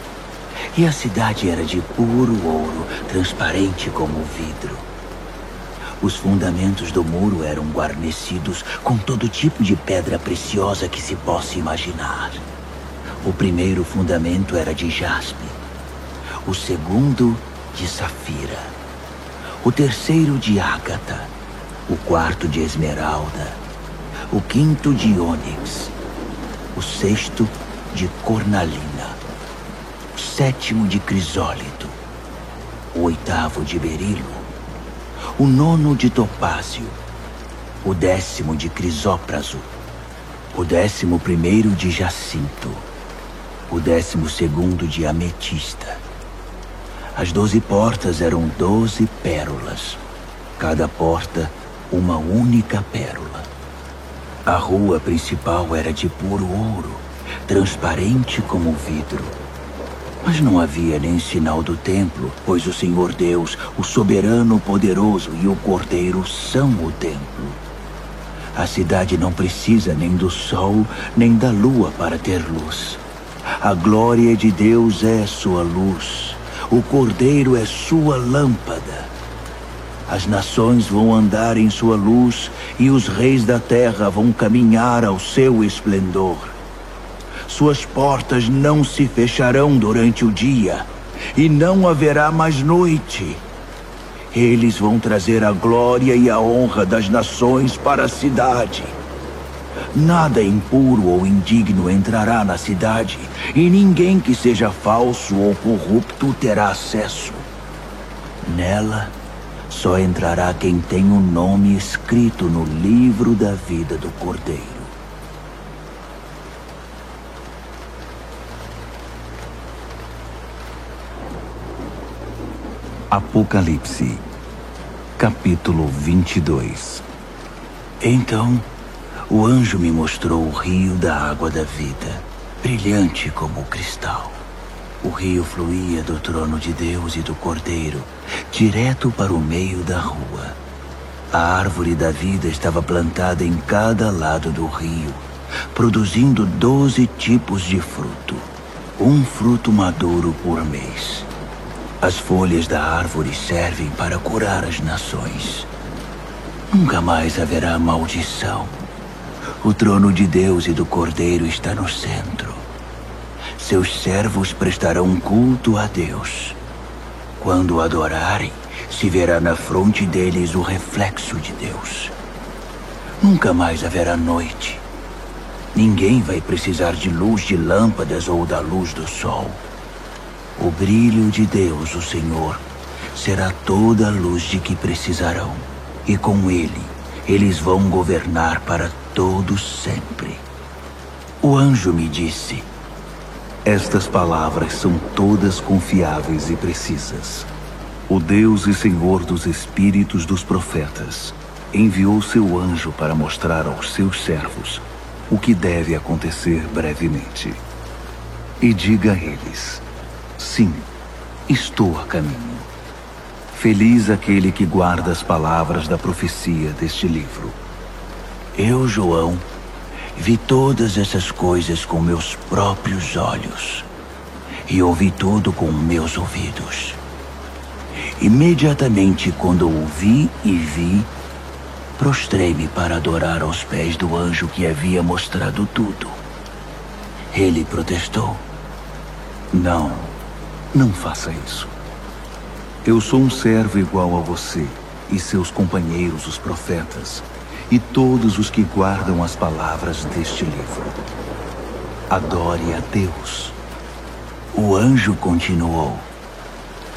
e a cidade era de puro ouro, transparente como vidro. Os fundamentos do muro eram guarnecidos com todo tipo de pedra preciosa que se possa imaginar. O primeiro fundamento era de jaspe, o segundo de safira, o terceiro de ágata, o quarto de esmeralda, o quinto de ônix, o sexto de cornalina, o sétimo de crisólito, o oitavo de berilo, o 9º de topázio, o 10º de crisópraso, o 11º de jacinto, o 12º de ametista. As 12 portas eram 12 pérolas, cada porta uma única pérola. A rua principal era de puro ouro, transparente como vidro. Mas não havia nem sinal do templo, pois o Senhor Deus, o soberano poderoso e o Cordeiro são o templo. A cidade não precisa nem do sol, nem da lua para ter luz. A glória de Deus é sua luz. O Cordeiro é sua lâmpada. As nações vão andar em sua luz e os reis da terra vão caminhar ao seu esplendor. Suas portas não se fecharão durante o dia e não haverá mais noite. Eles vão trazer a glória e a honra das nações para a cidade. Nada impuro ou indigno entrará na cidade, e ninguém que seja falso ou corrupto terá acesso. Nela, só entrará quem tem o nome escrito no livro da vida do Cordeiro. Apocalipse, capítulo 22. Então, o anjo me mostrou o rio da água da vida, brilhante como o cristal. O rio fluía do trono de Deus e do Cordeiro, direto para o meio da rua. A árvore da vida estava plantada em cada lado do rio, produzindo 12 tipos de fruto, um fruto maduro por mês. As folhas da árvore servem para curar as nações. Nunca mais haverá maldição. O trono de Deus e do Cordeiro está no centro. Seus servos prestarão culto a Deus. Quando o adorarem, se verá na fronte deles o reflexo de Deus. Nunca mais haverá noite. Ninguém vai precisar de luz de lâmpadas ou da luz do sol. O brilho de Deus, o Senhor, será toda a luz de que precisarão. E com ele, eles vão governar para todos sempre. O anjo me disse: estas palavras são todas confiáveis e precisas. O Deus e Senhor dos espíritos dos profetas enviou seu anjo para mostrar aos seus servos o que deve acontecer brevemente. E diga a eles: sim, estou a caminho. Feliz aquele que guarda as palavras da profecia deste livro. Eu, João, vi todas essas coisas com meus próprios olhos e ouvi tudo com meus ouvidos. Imediatamente quando ouvi e vi, prostrei-me para adorar aos pés do anjo que havia mostrado tudo. Ele protestou: não, não faça isso. Eu sou um servo igual a você e seus companheiros, os profetas, e todos os que guardam as palavras deste livro. Adore a Deus. O anjo continuou: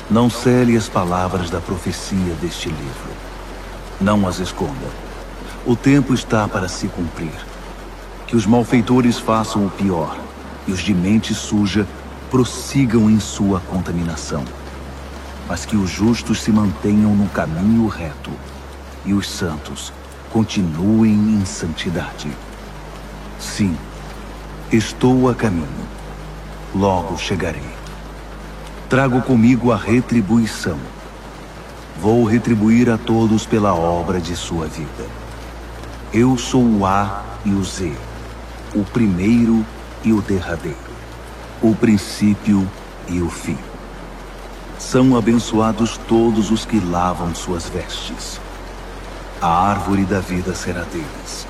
não cele as palavras da profecia deste livro. Não as esconda. O tempo está para se cumprir. Que os malfeitores façam o pior e os de mente suja prossigam em sua contaminação. Mas que os justos se mantenham no caminho reto e os santos continuem em santidade. Sim, estou a caminho. Logo chegarei. Trago comigo a retribuição. Vou retribuir a todos pela obra de sua vida. Eu sou o A e o Z, o primeiro e o derradeiro, o princípio e o fim. São abençoados todos os que lavam suas vestes. A árvore da vida será deles,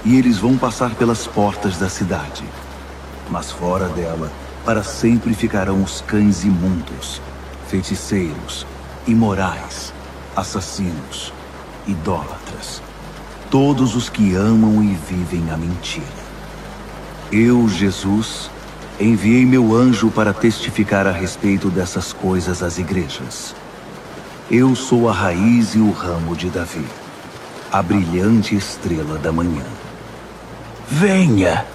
e eles vão passar pelas portas da cidade. Mas fora dela, para sempre ficarão os cães imundos, feiticeiros, imorais, assassinos, idólatras, todos os que amam e vivem a mentira. Eu, Jesus, enviei meu anjo para testificar a respeito dessas coisas às igrejas. Eu sou a raiz e o ramo de Davi, a brilhante estrela da manhã. Venha,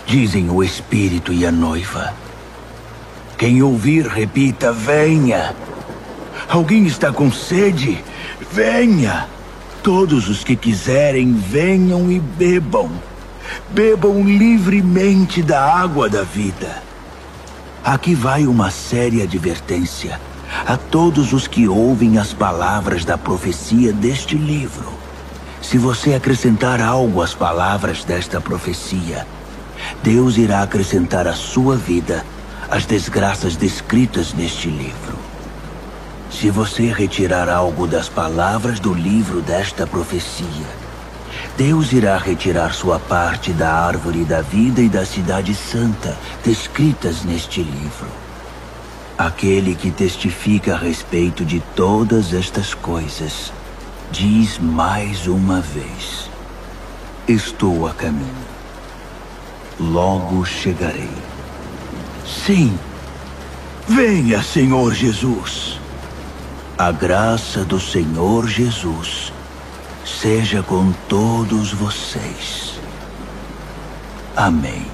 dizem o Espírito e a noiva. Quem ouvir, repita: venha. Alguém está com sede? Venha. Todos os que quiserem, venham e bebam. Bebam livremente da água da vida. Aqui vai uma séria advertência a todos os que ouvem as palavras da profecia deste livro. Se você acrescentar algo às palavras desta profecia, Deus irá acrescentar à sua vida as desgraças descritas neste livro. Se você retirar algo das palavras do livro desta profecia, Deus irá retirar sua parte da árvore da vida e da cidade santa descritas neste livro. Aquele que testifica a respeito de todas estas coisas diz mais uma vez: estou a caminho. Logo chegarei. Sim, venha, Senhor Jesus. A graça do Senhor Jesus seja com todos vocês. Amém.